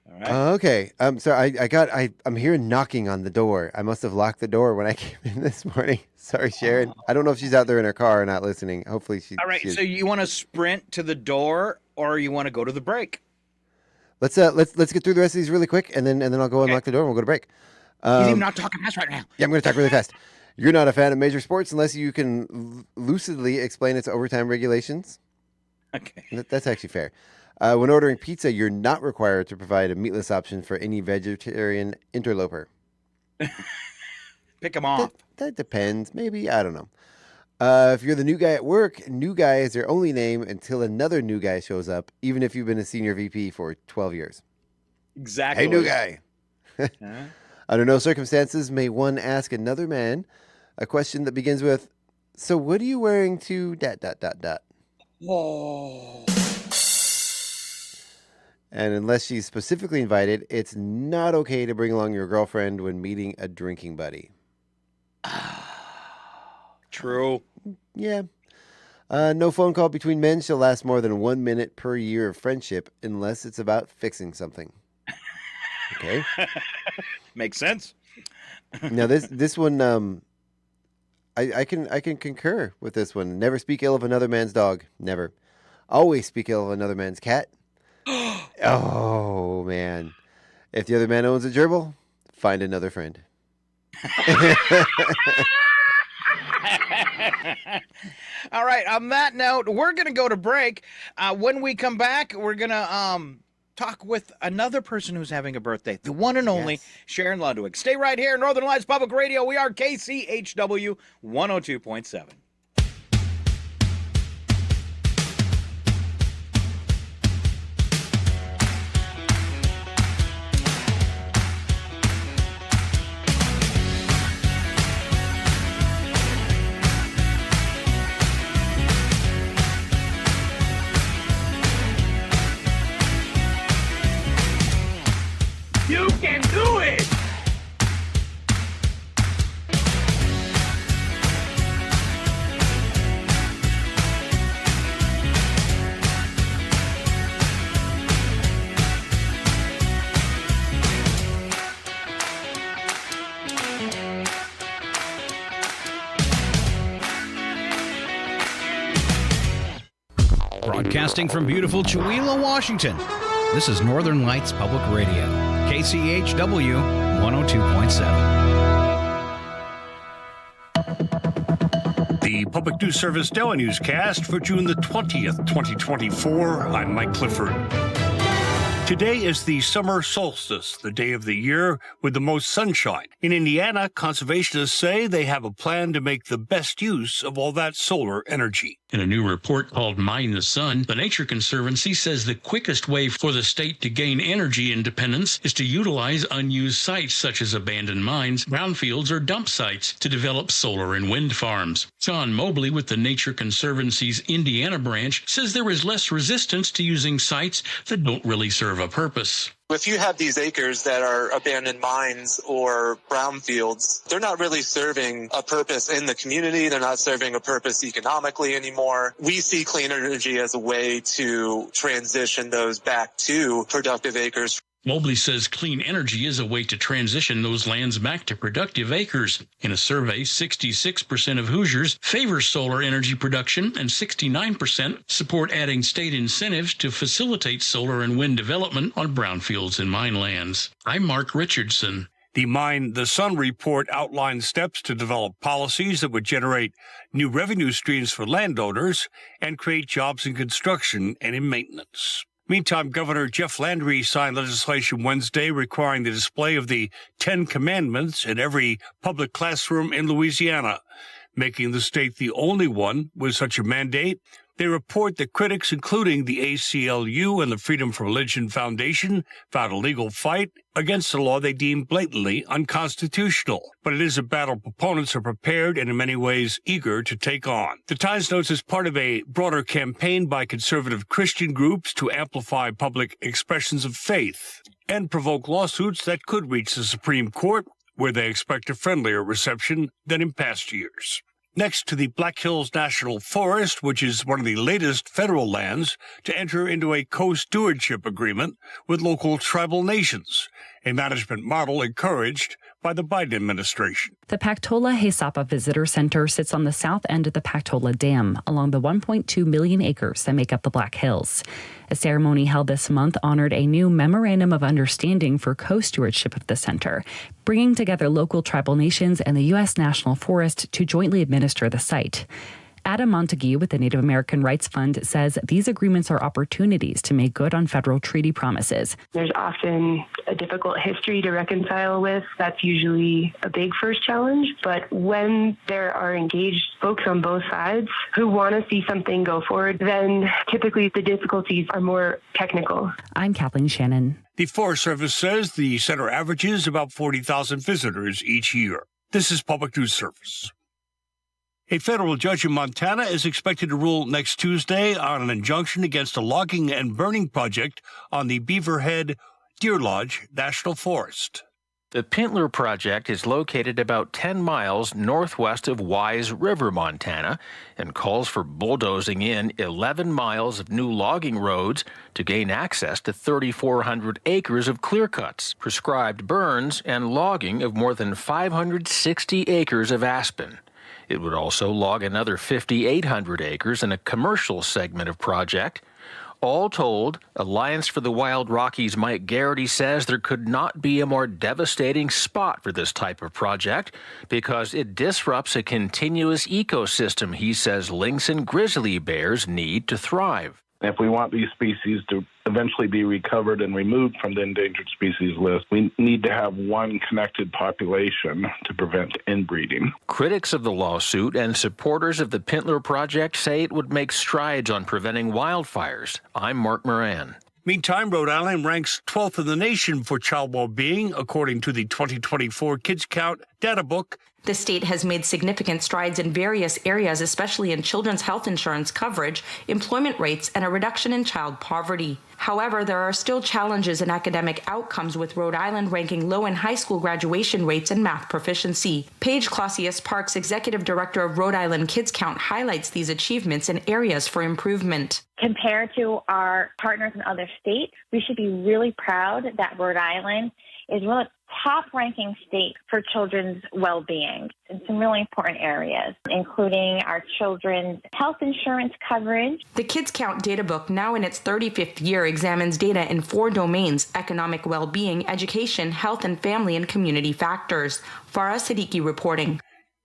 All right. Okay. So I'm hearing knocking on the door. I must have locked the door when I came in this morning. Sorry, Sharon. I don't know if she's out there in her car or not listening. Hopefully she. All right. So you want to sprint to the door, or you want to go to the break? Let's get through the rest of these really quick, and then I'll go unlock the door and we'll go to break. He's even not talking fast right now. Yeah, I'm going to talk really fast. You're not a fan of major sports unless you can lucidly explain its overtime regulations. Okay. That's actually fair. When ordering pizza, you're not required to provide a meatless option for any vegetarian interloper. Pick them off. That depends. Maybe. I don't know. If you're the new guy at work, new guy is your only name until another new guy shows up, even if you've been a senior VP for 12 years. Exactly. Hey, new guy. Under no circumstances may one ask another man a question that begins with, "So what are you wearing to ... Whoa. And unless she's specifically invited, it's not okay to bring along your girlfriend when meeting a drinking buddy. True. Yeah. No phone call between men shall last more than 1 minute per year of friendship unless it's about fixing something. Okay. Makes sense. Now this one, I can concur with this one. Never speak ill of another man's dog. Never. Always speak ill of another man's cat. Oh man. If the other man owns a gerbil, find another friend. All right. On that note, we're going to go to break. When we come back, we're going to talk with another person who's having a birthday, the one and only Sharon Ludwig. Stay right here, Northern Lights Public Radio. We are KCHW 102.7. You can do it! Broadcasting from beautiful Chewelah, Washington. This is Northern Lights Public Radio, KCHW 102.7. The Public News Service Daily Newscast for June the 20th, 2024. I'm Mike Clifford. Today is the summer solstice, the day of the year with the most sunshine. In Indiana, conservationists say they have a plan to make the best use of all that solar energy. In a new report called Mine the Sun, the Nature Conservancy says the quickest way for the state to gain energy independence is to utilize unused sites such as abandoned mines, brownfields, or dump sites to develop solar and wind farms. John Mobley with the Nature Conservancy's Indiana branch says there is less resistance to using sites that don't really serve a purpose. If you have these acres that are abandoned mines or brownfields, they're not really serving a purpose in the community. They're not serving a purpose economically anymore. We see clean energy as a way to transition those back to productive acres. Mobley says clean energy is a way to transition those lands back to productive acres. In a survey, 66% of Hoosiers favor solar energy production and 69% support adding state incentives to facilitate solar and wind development on brownfields and mine lands. I'm Mark Richardson. The Mine the Sun report outlines steps to develop policies that would generate new revenue streams for landowners and create jobs in construction and in maintenance. Meantime, Governor Jeff Landry signed legislation Wednesday requiring the display of the 10 Commandments in every public classroom in Louisiana, making the state the only one with such a mandate. They report that critics, including the ACLU and the Freedom from Religion Foundation, filed a legal fight against a law they deem blatantly unconstitutional. But it is a battle proponents are prepared and in many ways eager to take on. The Times notes as part of a broader campaign by conservative Christian groups to amplify public expressions of faith and provoke lawsuits that could reach the Supreme Court. where they expect a friendlier reception than in past years. Next to the Black Hills National Forest, which is one of the latest federal lands to enter into a co-stewardship agreement with local tribal nations, a management model encouraged by the Biden administration. The Pactola Haisapa Visitor Center sits on the south end of the Pactola Dam, along the 1.2 million acres that make up the Black Hills. A ceremony held this month honored a new Memorandum of Understanding for co-stewardship of the center, bringing together local tribal nations and the U.S. National Forest to jointly administer the site. Adam Montague with the Native American Rights Fund says these agreements are opportunities to make good on federal treaty promises. There's often a difficult history to reconcile with. That's usually a big first challenge. But when there are engaged folks on both sides who want to see something go forward, then typically the difficulties are more technical. I'm Kathleen Shannon. The Forest Service says the center averages about 40,000 visitors each year. This is Public News Service. A federal judge in Montana is expected to rule next Tuesday on an injunction against a logging and burning project on the Beaverhead Deer Lodge National Forest. The Pintler project is located about 10 miles northwest of Wise River, Montana, and calls for bulldozing in 11 miles of new logging roads to gain access to 3,400 acres of clearcuts, prescribed burns, and logging of more than 560 acres of aspen. It would also log another 5,800 acres in a commercial segment of project. All told, Alliance for the Wild Rockies' Mike Garrity says there could not be a more devastating spot for this type of project because it disrupts a continuous ecosystem he says lynx and grizzly bears need to thrive. If we want these species to eventually be recovered and removed from the endangered species list, we need to have one connected population to prevent inbreeding. Critics of the lawsuit and supporters of the Pintler project say it would make strides on preventing wildfires. I'm Mark Moran. Meantime, Rhode Island ranks 12th in the nation for child well-being, according to the 2024 Kids Count data book. The state has made significant strides in various areas, especially in children's health insurance coverage, employment rates, and a reduction in child poverty. However, there are still challenges in academic outcomes, with Rhode Island ranking low in high school graduation rates and math proficiency. Paige Clausius-Parks, executive director of Rhode Island Kids Count, highlights these achievements and areas for improvement. Compared to our partners in other states, we should be really proud that Rhode Island is one of the top-ranking states for children's well-being in some really important areas, including our children's health insurance coverage. The Kids Count data book, now in its 35th year, examines data in 4 domains: economic well-being, education, health and family, and community factors. Farah Siddiqui reporting.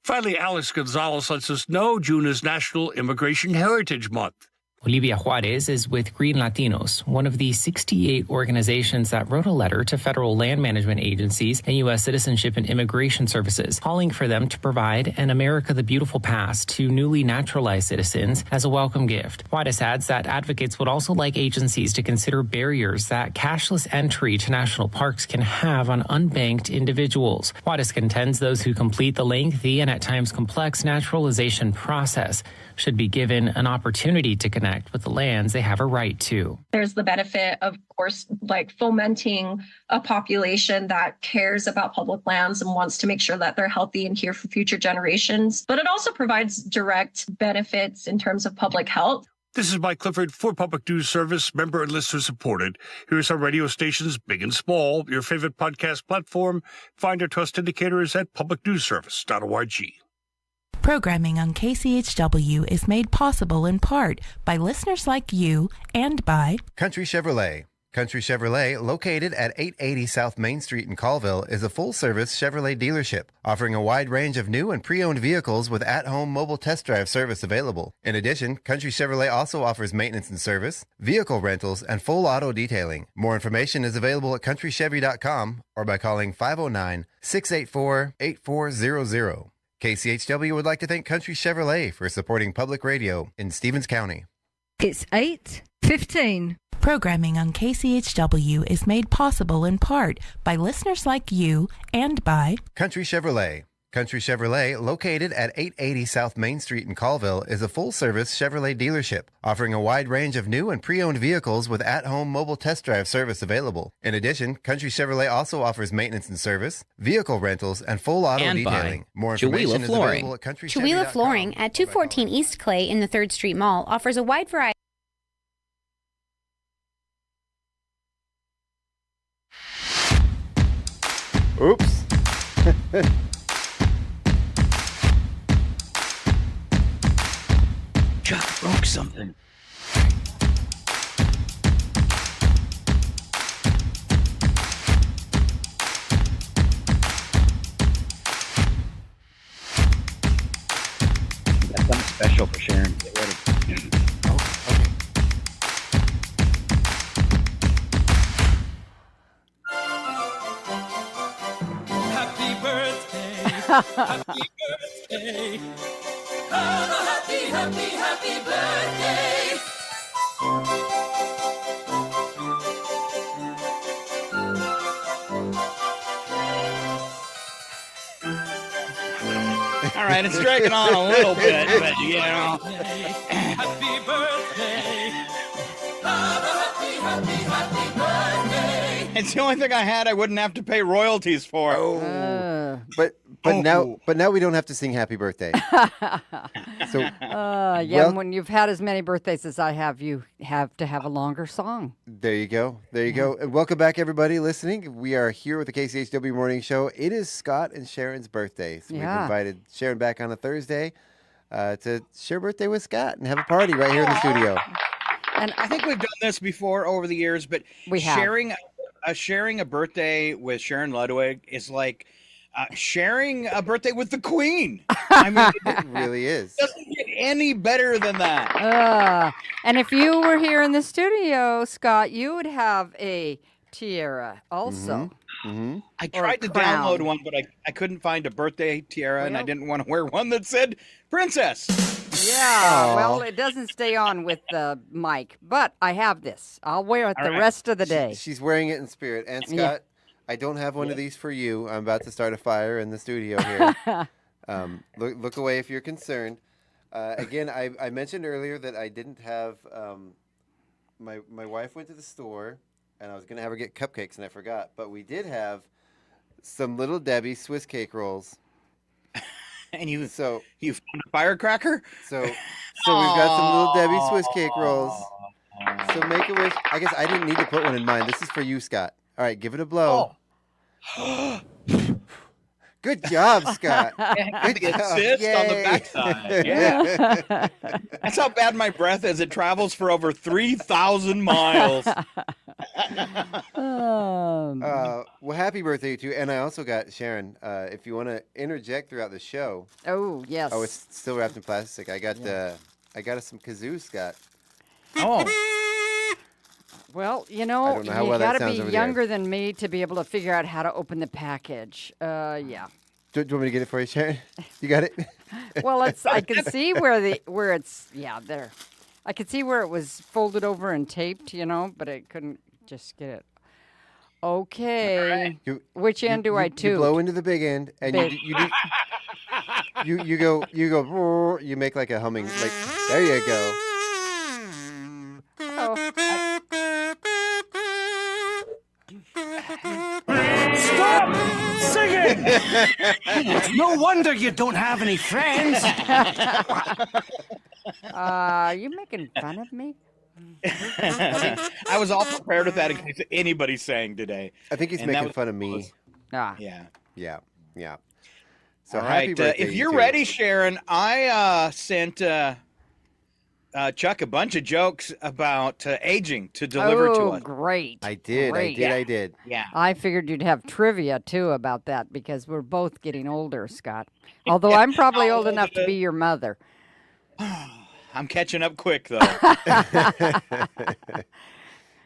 Finally, Alex Gonzalez lets us know June is National Immigration Heritage Month. Olivia Juarez is with Green Latinos, one of the 68 organizations that wrote a letter to federal land management agencies and U.S. Citizenship and Immigration Services, calling for them to provide an America the Beautiful pass to newly naturalized citizens as a welcome gift. Juarez adds that advocates would also like agencies to consider barriers that cashless entry to national parks can have on unbanked individuals. Juarez contends those who complete the lengthy and at times complex naturalization process should be given an opportunity to connect with the lands they have a right to. There's the benefit, of course, like fomenting a population that cares about public lands and wants to make sure that they're healthy and here for future generations. But it also provides direct benefits in terms of public health. This is Mike Clifford for Public News Service, member and listener supported. Here's our radio stations, big and small, your favorite podcast platform. Find our trust indicators at publicnewsservice.org. Programming on KCHW is made possible in part by listeners like you and by Country Chevrolet. Country Chevrolet, located at 880 South Main Street in Colville, is a full-service Chevrolet dealership, offering a wide range of new and pre-owned vehicles with at-home mobile test drive service available. In addition, Country Chevrolet also offers maintenance and service, vehicle rentals, and full auto detailing. More information is available at countrychevy.com or by calling 509-684-8400. KCHW would like to thank Country Chevrolet for supporting public radio in Stevens County. It's 8:15. Programming on KCHW is made possible in part by listeners like you and by Country Chevrolet. Country Chevrolet, located at 880 South Main Street in Colville, is a full-service Chevrolet dealership, offering a wide range of new and pre-owned vehicles with at-home mobile test drive service available. In addition, Country Chevrolet also offers maintenance and service, vehicle rentals, and full auto And detailing. by More information is Flooring. available at Country Chihuahua Flooring at 214 East Clay in the 3rd Street Mall offers a wide variety. Oops. Chuck broke something. Got something special for Sharon. Get ready. Happy birthday. Happy birthday. Have a happy, happy, happy birthday. All right, it's dragging on a little bit, but you know. Happy birthday. Have a happy, happy, happy birthday. It's the only thing I had I wouldn't have to pay royalties for. But now we don't have to sing happy birthday. So yeah, when you've had as many birthdays as I have, you have to have a longer song. There you go. There you go. And welcome back, everybody listening. We are here with the KCHW Morning Show. It is Scott and Sharon's birthday. So we've invited Sharon back on a Thursday to share birthday with Scott and have a party right here in the studio. And I think we've done this before over the years, but sharing a birthday with Sharon Ludwig is like sharing a birthday with the Queen. I mean, it really is. Doesn't get any better than that. And if you were here in the studio, Scott, you would have a tiara also. I tried to download one, but I couldn't find a birthday tiara, and I didn't want to wear one that said princess. Yeah, well, it doesn't stay on with the mic, but I have this. I'll wear it the rest of the day. She's wearing it in spirit. And Scott, I don't have one of these for you. I'm about to start a fire in the studio here. Look away if you're concerned. Again, I mentioned earlier that I didn't have my wife went to the store, and I was going to have her get cupcakes, and I forgot. But we did have some Little Debbie Swiss cake rolls. And you found a firecracker? So we've got some Little Debbie Swiss cake rolls. So make a wish. I guess I didn't need to put one in mine. This is for you, Scott. All right, give it a blow. Good job, Scott. Good job. Assist on the backside. Yeah. That's how bad my breath is. It travels for over 3,000 miles. Well, happy birthday to you. And I also got Sharon. If you want to interject throughout the show. Oh, yes. Oh, it's still wrapped in plastic. I got us some kazoos, Scott. Oh. Well, you got to be younger than me to be able to figure out how to open the package. Yeah. Do you want me to get it for you, Sharon? You got it? Well, I can see where it's there. I could see where it was folded over and taped, but I couldn't just get it. Okay. Right. Which end do I toot? You blow into the big end, and you go. You make like a humming. Like there you go. Stop singing! No wonder you don't have any friends. Are you making fun of me? I was all prepared with that in case anybody sang today. I think he's making fun of me. Yeah. So all happy right, birthday, if you're ready, Sharon, I sent Chuck a bunch of jokes about aging to deliver to us. Great. I did. Yeah. I figured you'd have trivia, too, about that because we're both getting older, Scott. Although I'm probably old enough to be your mother. I'm catching up quick, though.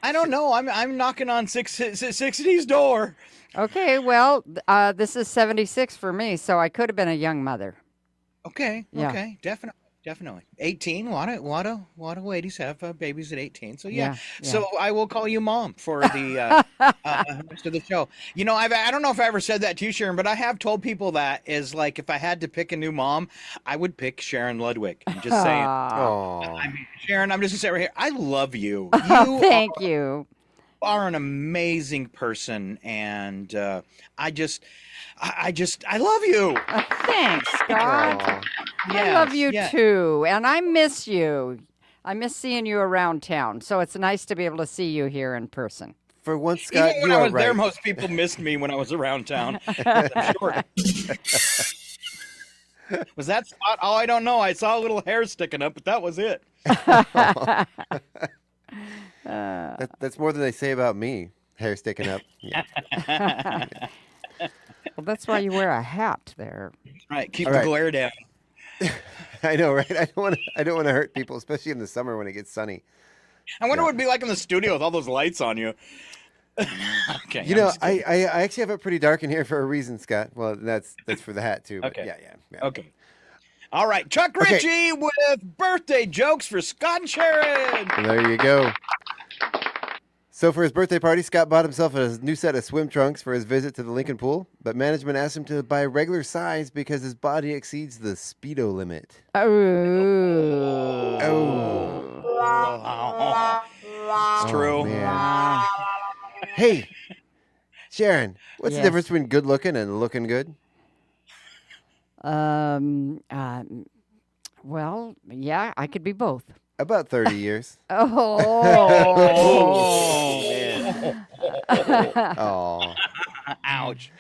I don't know. I'm knocking on 60's door. Okay, well, this is 76 for me, so I could have been a young mother. Okay, Yeah. okay, definitely. definitely. 18. A lot of ladies have babies at 18. So yeah. Yeah. So I will call you mom for the rest of the show. You know, I don't know if I ever said that to you, Sharon, but I have told people that is like if I had to pick a new mom, I would pick Sharon Ludwig. I'm just saying. I mean, Sharon, I'm just gonna say right here, I love you. Thank you. Are an amazing person, and I love you. Thanks, Scott. I love you too, and I miss you. I miss seeing you around town, so it's nice to be able to see you here in person. For once, Scott, Even when I was there, most people missed me when I was around town. I'm short. Was that spot? Oh, I don't know. I saw a little hair sticking up, but that was it. That's more than they say about me. Hair sticking up. Yeah. Well, that's why you wear a hat there. Right, keep the glare down. I know, right? I don't want to hurt people, especially in the summer when it gets sunny. I wonder what it'd be like in the studio with all those lights on you. Okay. You know, I actually have it pretty dark in here for a reason, Scott. Well, that's for the hat too. But Okay. Yeah. Okay. All right, Chuck Ritchie with birthday jokes for Scott and Sharon. Well, there you go. So for his birthday party, Scott bought himself a new set of swim trunks for his visit to the Lincoln Pool, but management asked him to buy regular size because his body exceeds the Speedo limit. Oh. It's true. Man. Hey, Sharon, what's the difference between good looking and looking good? Well, yeah, I could be both. About 30 years. Oh. Man. Oh. Ouch.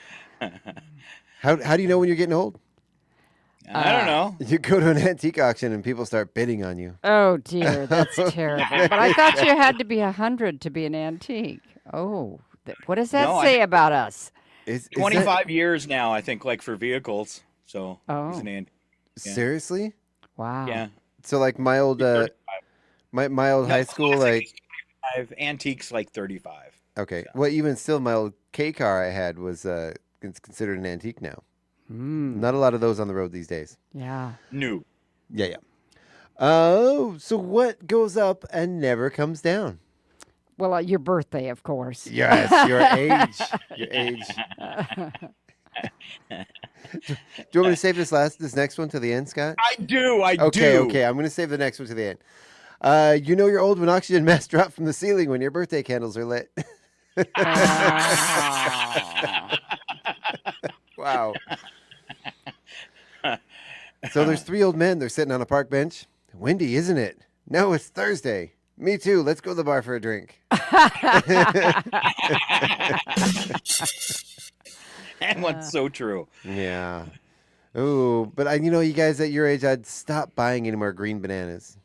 How do you know when you're getting old? I don't know. You go to an antique auction and people start bidding on you. Oh, dear. That's terrible. But I thought you had to be 100 to be an antique. Oh, what does that say about us? Is 25 years now, I think, like for vehicles. So he's an antique. Yeah. Seriously? Wow. Yeah. So like my old my old high school, like antiques, like 35. Okay. So. Well, even still, my old K car I had was considered an antique now. Not a lot of those on the road these days. Yeah. New. Yeah. Oh, so what goes up and never comes down? Well, your birthday, of course. Yes, your age. Your age. Do you want me to save this next one to the end, Scott? I do. Okay. I'm going to save the next one to the end. You know you're old when oxygen masks drop from the ceiling when your birthday candles are lit. Wow. So there's three old men. They're sitting on a park bench. Windy, isn't it? No, it's Thursday. Me too. Let's go to the bar for a drink. That one's so true. Yeah. Oh, but you guys at your age, I'd stop buying any more green bananas.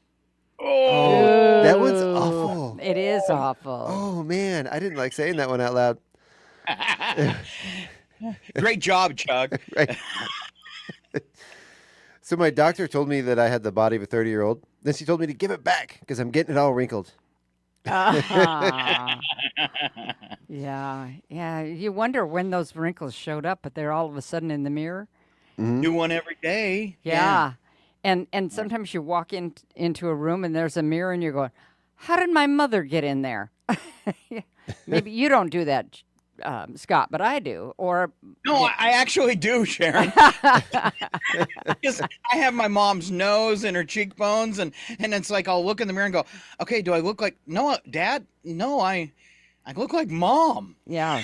Oh, that one's awful. It is awful. Oh man, I didn't like saying that one out loud. Great job, Chuck. Right. So my doctor told me that I had the body of a 30-year-old. Then she told me to give it back because I'm getting it all wrinkled. Yeah. You wonder when those wrinkles showed up, but they're all of a sudden in the mirror. Mm-hmm. New one every day. Yeah. And sometimes you walk into a room and there's a mirror and you're going, how did my mother get in there? Maybe you don't do that, Scott, but I do. Or no, I actually do, Sharon. Because I have my mom's nose and her cheekbones, and it's like I'll look in the mirror and go, okay, do I look like Dad? No, I look like Mom. Yeah.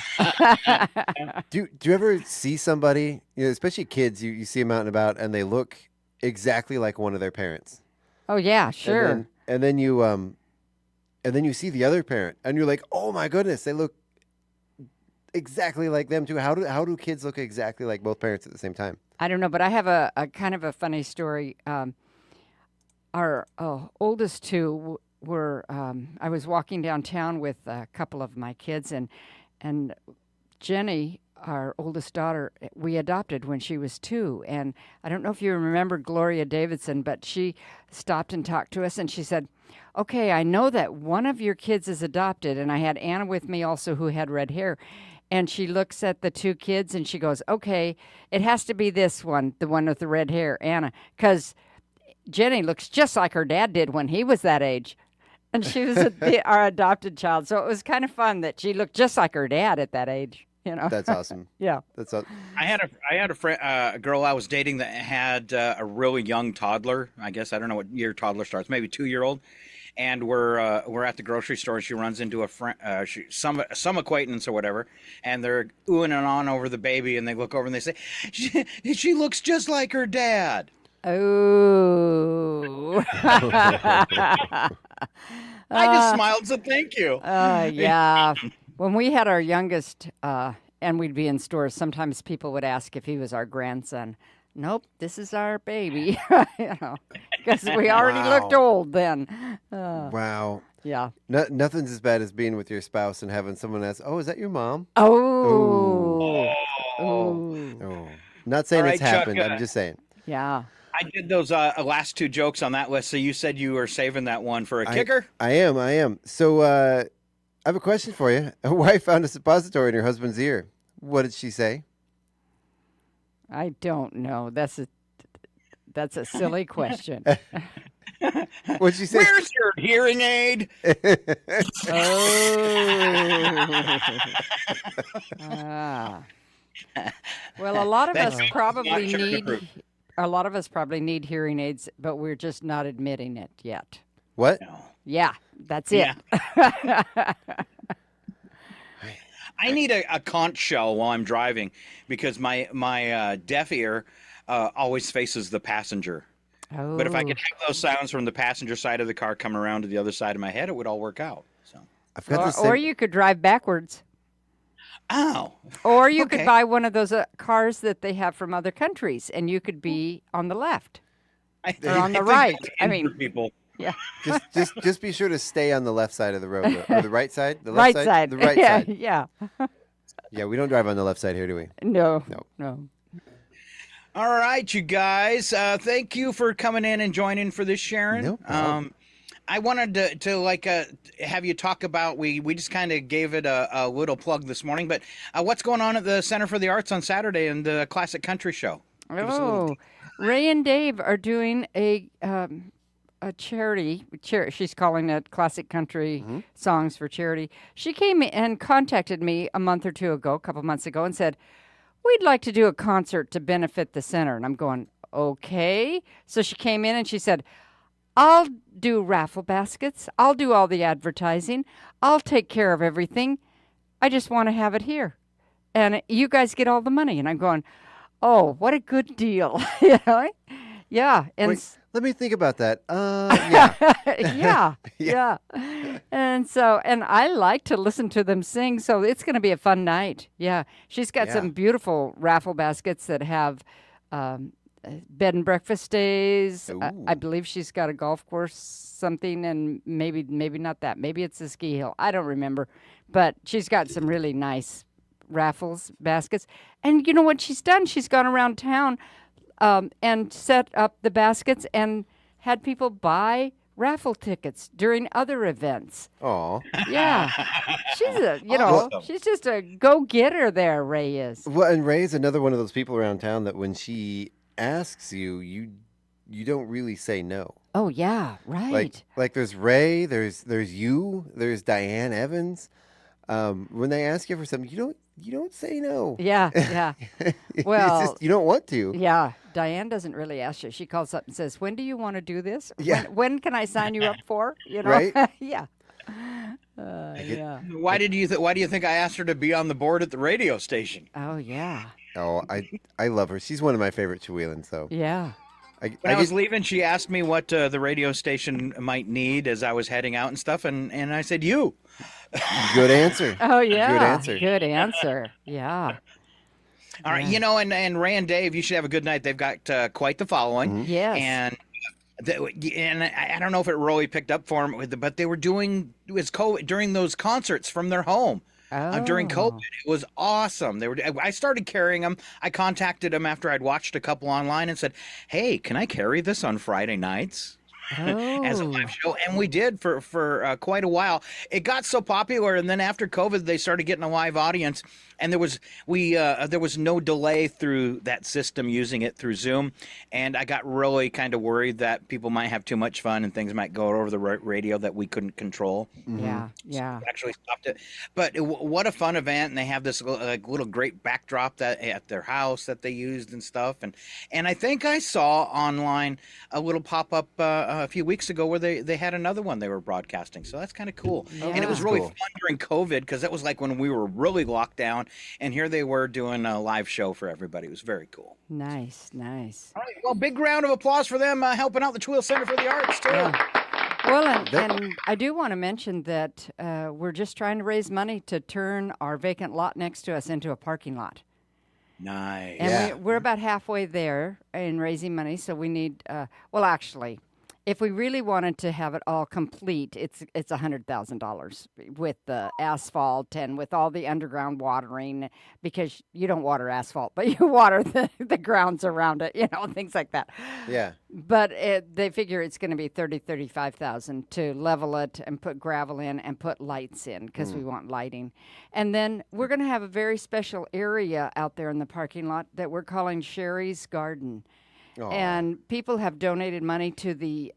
Do you ever see somebody, especially kids, you see them out and about, and they look exactly like one of their parents? Oh yeah, sure. And then you see the other parent, and you're like, oh my goodness, they look exactly like them too. How do kids look exactly like both parents at the same time? I don't know, but I have a kind of a funny story. Our oldest two were. I was walking downtown with a couple of my kids, and Jenny, our oldest daughter, we adopted when she was 2. And I don't know if you remember Gloria Davidson, but she stopped and talked to us, and she said, okay, I know that one of your kids is adopted, and I had Anna with me also who had red hair. And she looks at the 2 kids and she goes, okay, it has to be this one, the one with the red hair, Anna, because Jenny looks just like her dad did when he was that age. And she was our adopted child. So it was kind of fun that she looked just like her dad at that age. That's awesome. Yeah. That's I had a girl I was dating that had a really young toddler. I guess I don't know what year toddler starts, maybe 2-year-old. And we're at the grocery store. She runs into a friend, some acquaintance or whatever, and they're oohing and on over the baby. And they look over and they say, "She looks just like her dad." Oh. I just smiled and said, "Thank you." Yeah. When we had our youngest, and we'd be in stores, sometimes people would ask if he was our grandson. Nope, this is our baby, because we already looked old then. Wow. Yeah. Nothing's as bad as being with your spouse and having someone ask, "Oh, is that your mom?" Oh. Oh. Not saying All it's right, Chuck, happened. I'm just saying. Yeah. I did those last 2 jokes on that list, so you said you were saving that one for a kicker? I am. So I have a question for you. A wife found a suppository in her husband's ear. What did she say? I don't know. That's a silly question. What'd she say? Where's your hearing aid? Well, a lot of That us joke is probably not need sugar-proof. hearing aids, but we're just not admitting it yet. What? Yeah, that's it. I need a conch shell while I'm driving because my deaf ear always faces the passenger. Oh. But if I could have those sounds from the passenger side of the car come around to the other side of my head, it would all work out. So I've got or you could drive backwards. Oh. Or you Okay. could buy one of those cars that they have from other countries, and you could be on the left or on the right. I mean, people. Yeah. Just be sure to stay on the left side of the road, or the right side. The right left side. The right Yeah, side. yeah. Yeah, we don't drive on the left side here, do we? No. No. All right, you guys. Thank you for coming in and joining for this, Sharon. No problem. I wanted to have you talk about, we just kind of gave it a little plug this morning, but what's going on at the Center for the Arts on Saturday and the Classic Country Show? Give us a little Ray and Dave are doing a charity. She's calling it Classic Country Songs for Charity. She came and contacted me a couple months ago, and said, "We'd like to do a concert to benefit the center." And I'm going, okay. So she came in and she said, "I'll do raffle baskets. I'll do all the advertising. I'll take care of everything. I just want to have it here. And you guys get all the money." And I'm going, oh, what a good deal. Yeah. And Wait, let me think about that. Yeah. yeah. And I like to listen to them sing, so it's going to be a fun night. Yeah. She's got some beautiful raffle baskets that have bed and breakfast days. I believe she's got a golf course, something, and maybe not that. Maybe it's a ski hill. I don't remember. But she's got some really nice raffles baskets. And you know what she's done? She's gone around town and set up the baskets and had people buy raffle tickets during other events. Oh. Yeah. She's she's just a go-getter there, Ray is. Well, and Ray's another one of those people around town that when she asks you, you don't really say no. Oh yeah, right. Like there's Ray, there's you, there's Diane Evans. When they ask you for something, you don't say no. Yeah. Well, it's just, you don't want to. Yeah, Diane doesn't really ask you. She calls up and says, "When do you want to do this? Yeah. When can I sign you up for?" Right? Yeah. Yeah. Why do you think I asked her to be on the board at the radio station? Oh yeah. Oh, I love her. She's one of my favorite Chihuahuans. So yeah. When I was leaving, she asked me what the radio station might need as I was heading out and stuff, and I said, "You." Good answer. Oh yeah. Good answer. Good answer. Yeah. All right, and Ray and Dave, you should have a good night. They've got quite the following. Yes. And I don't know if it really picked up for them, but they were doing during those concerts from their home. During COVID, it was awesome. I started carrying them. I contacted them after I'd watched a couple online and said, "Hey, can I carry this on Friday nights?" as a Oh. live show, and we did for quite a while. It got so popular, and then after COVID, they started getting a live audience, and there was no delay through that system using it through Zoom, and I got really kind of worried that people might have too much fun and things might go over the radio that we couldn't control. Yeah, yeah. Actually stopped it. But what a fun event, and they have this little great backdrop that at their house that they used and stuff, and I think I saw online a little pop up a few weeks ago where they had another one they were broadcasting, so that's kind of cool. And it was really fun during COVID because that was like when we were really locked down, and here they were doing a live show for everybody. It was very cool. Nice, nice. All right, well, big round of applause for them helping out the Chihuahua Center for the Arts too. Well, and I do want to mention that we're just trying to raise money to turn our vacant lot next to us into a parking lot. Nice. And we're about halfway there in raising money, so we need, well, actually, if we really wanted to have it all complete, it's $100,000 with the asphalt and with all the underground watering, because you don't water asphalt, but you water the grounds around it, things like that. Yeah. But they figure it's going to be $35,000 to level it and put gravel in and put lights in because we want lighting. And then we're going to have a very special area out there in the parking lot that we're calling Sherry's Garden. Aw. And people have donated money to the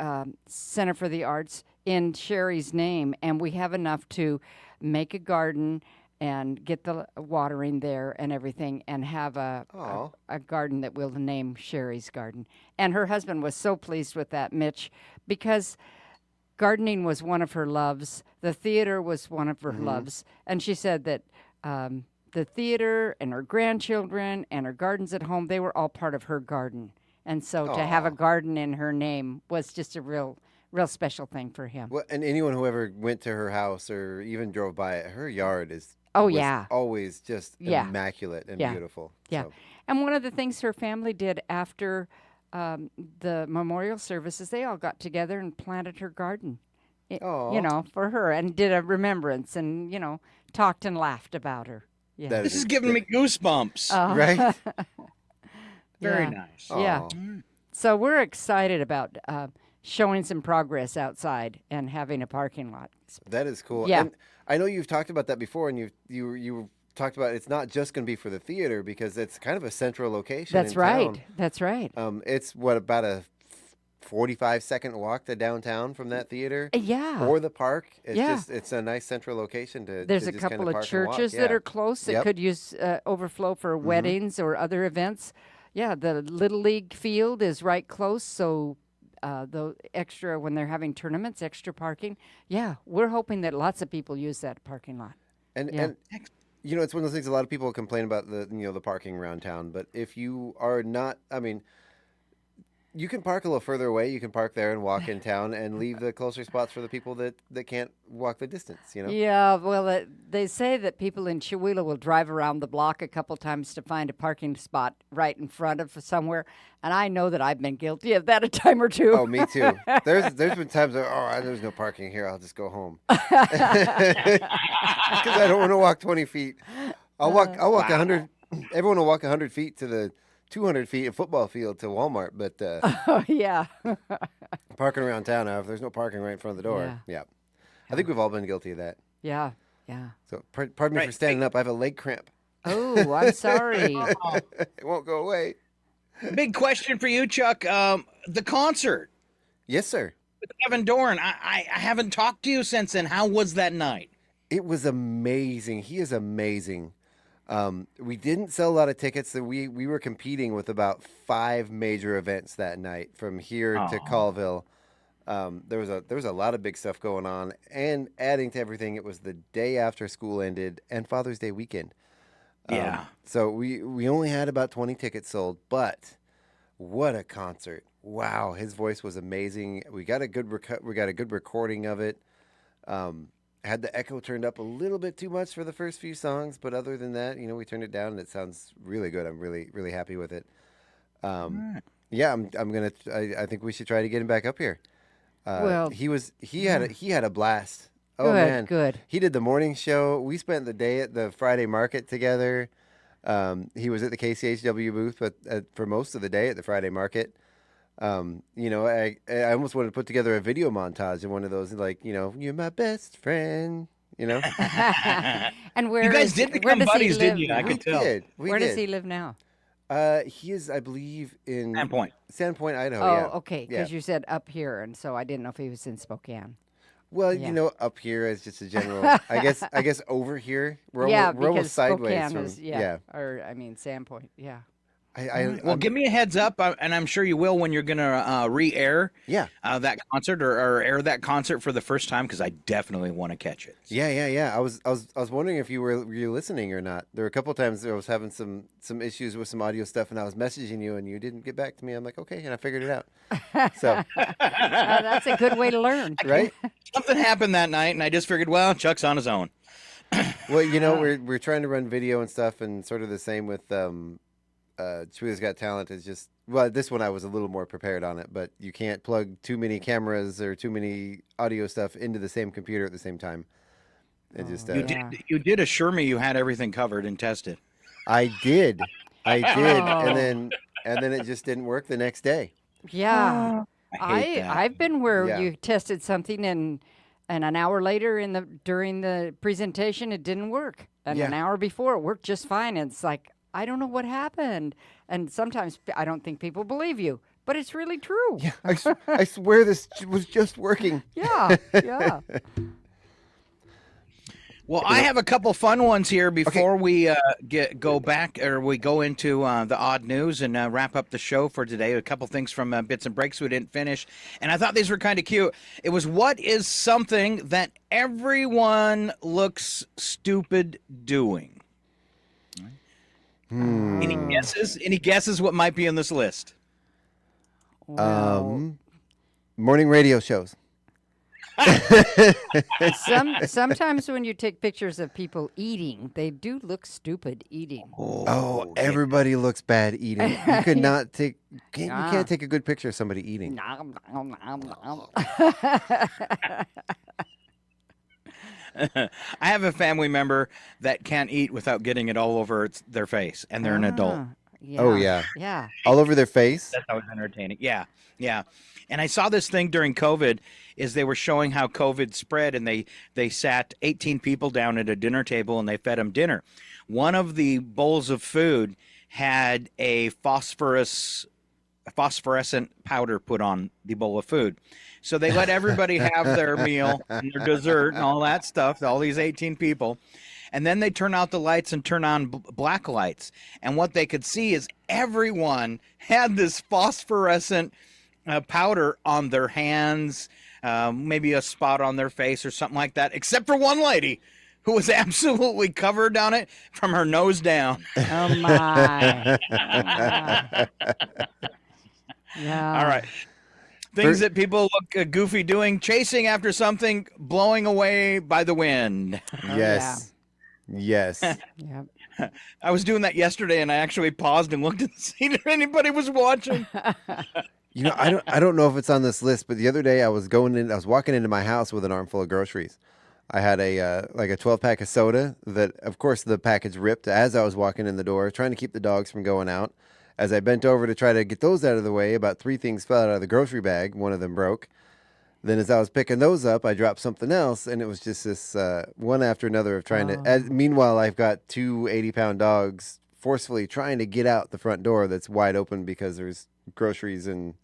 Center for the Arts in Sherry's name, and we have enough to make a garden and get the watering there and everything, and have a garden that we'll name Sherry's Garden. And her husband was so pleased with that, Mitch, because gardening was one of her loves. The theater was one of her loves. And she said that the theater and her grandchildren and her gardens at home, they were all part of her garden. And so to have a garden in her name was just a real special thing for him. Well, and anyone who ever went to her house or even drove by it, her yard was always just immaculate and beautiful. Yeah. So. And one of the things her family did after the memorial services, they all got together and planted her garden, for her, and did a remembrance and, talked and laughed about her. Yeah. This is giving me goosebumps. Right? Very nice. Yeah. So we're excited about showing some progress outside and having a parking lot. That is cool. Yeah. And I know you've talked about that before, and you talked about it's not just going to be for the theater because it's kind of a central location. That's in right. town. That's right. It's about a 45-second walk to downtown from that theater. Yeah. Or the park. It's a nice central location to. There's to a just couple kind of park and walk. churches that are close that Yep. could use overflow for weddings or other events. Yeah, the Little League field is right close, so the extra, when they're having tournaments, extra parking. Yeah, we're hoping that lots of people use that parking lot. And it's one of those things. A lot of people complain about the parking around town, but if you are not, you can park a little further away. You can park there and walk in town and leave the closer spots for the people that can't walk the distance. Yeah, well, they say that people in Chihuahua will drive around the block a couple times to find a parking spot right in front of somewhere, and I know that I've been guilty of that a time or two. Oh, me too. There's been times where, there's no parking here. I'll just go home because I don't want to walk 20 feet. I'll walk 100. Everyone will walk 100 feet to the 200 feet of football field to Walmart, but parking around town now, if there's no parking right in front of the door, I think we've all been guilty of that. Yeah. So pardon me for standing up. I have a leg cramp. Oh, I'm sorry. It won't go away. Big question for you, Chuck. The concert. Yes, sir. With Kevin Dorn. I haven't talked to you since then. How was that night? It was amazing. He is amazing. We didn't sell a lot of tickets, so we were competing with about 5 major events that night from here to Colville. There was a lot of big stuff going on, and adding to everything, it was the day after school ended and Father's Day weekend. So we only had about 20 tickets sold, but what a concert! Wow, his voice was amazing. We got a good recording of it. Had the echo turned up a little bit too much for the first few songs, but other than that, we turned it down and it sounds really good. I'm really, really happy with it. Yeah, I think we should try to get him back up here. He had a blast. Oh man, good. He did the morning show. We spent the day at the Friday market together. He was at the KCHW booth, but for most of the day at the Friday market. I almost wanted to put together a video montage of one of those, like, you're my best friend, And where You guys is- did where become does he buddies, didn't live you? I now? could tell. Where does he live now? He is, I believe, in Sandpoint, Idaho. Oh, yeah. okay. Yeah. Because you said up here, and so I didn't know if he was in Spokane. Well, Yeah. up here is just a general. I guess over here we're yeah, almost, we're almost because sideways Spokane from. is, or I mean Sandpoint. Yeah. Well, give me a heads up, and I'm sure you will when you're going to re-air that concert or air that concert for the first time, because I definitely want to catch it. Yeah. I was wondering if you were listening or not. There were a couple of times I was having some issues with some audio stuff, and I was messaging you, and you didn't get back to me. I'm like, okay, and I figured it out. So that's a good way to learn, right? Something happened that night, and I just figured, well, Chuck's on his own. Well, we're trying to run video and stuff, and sort of the same with Chuila's Got Talent is just, well, this one I was a little more prepared on it, but you can't plug too many cameras or too many audio stuff into the same computer at the same time. It just You did assure me you had everything covered and tested. I did, and then it just didn't work the next day. Yeah. I hate that. I've been where Yeah. you tested something and an hour later during the presentation it didn't work. And an hour before it worked just fine. And it's like, I don't know what happened. And sometimes I don't think people believe you, but it's really true. Yeah, I swear this was just working. Yeah. Well, I have a couple fun ones here before we go back, or we go into the odd news and wrap up the show for today. A couple things from Bits and Breaks we didn't finish, and I thought these were kind of cute. It was, what is something that everyone looks stupid doing? Any guesses? Any guesses what might be on this list? Morning radio shows. Sometimes when you take pictures of people eating, they do look stupid eating. Oh, everybody looks bad eating. You could not take. You can't take a good picture of somebody eating. I have a family member that can't eat without getting it all over their face, and they're an adult. Yeah. Oh yeah. Yeah. All over their face. That's always entertaining. Yeah. And I saw this thing during COVID, is they were showing how COVID spread, and they sat 18 people down at a dinner table and they fed them dinner. One of the bowls of food had a phosphorescent powder put on the bowl of food. So they let everybody have their meal and their dessert and all that stuff, all these 18 people. And then they turn out the lights and turn on black lights. And what they could see is everyone had this phosphorescent powder on their hands, maybe a spot on their face or something like that, except for one lady who was absolutely covered on it from her nose down. Oh, my. Yeah. All right. Things that people look goofy doing: chasing after something, blowing away by the wind. Yes. Yes. Yep. I was doing that yesterday, and I actually paused and looked to see if anybody was watching. I don't know if it's on this list, but the other day I was walking into my house with an armful of groceries. I had a 12-pack of soda that, of course, the package ripped as I was walking in the door, trying to keep the dogs from going out. As I bent over to try to get those out of the way, about 3 things fell out of the grocery bag. One of them broke. Then as I was picking those up, I dropped something else, and it was just this one after another of trying to... Meanwhile, I've got 2 80-pound dogs forcefully trying to get out the front door that's wide open because there's groceries and...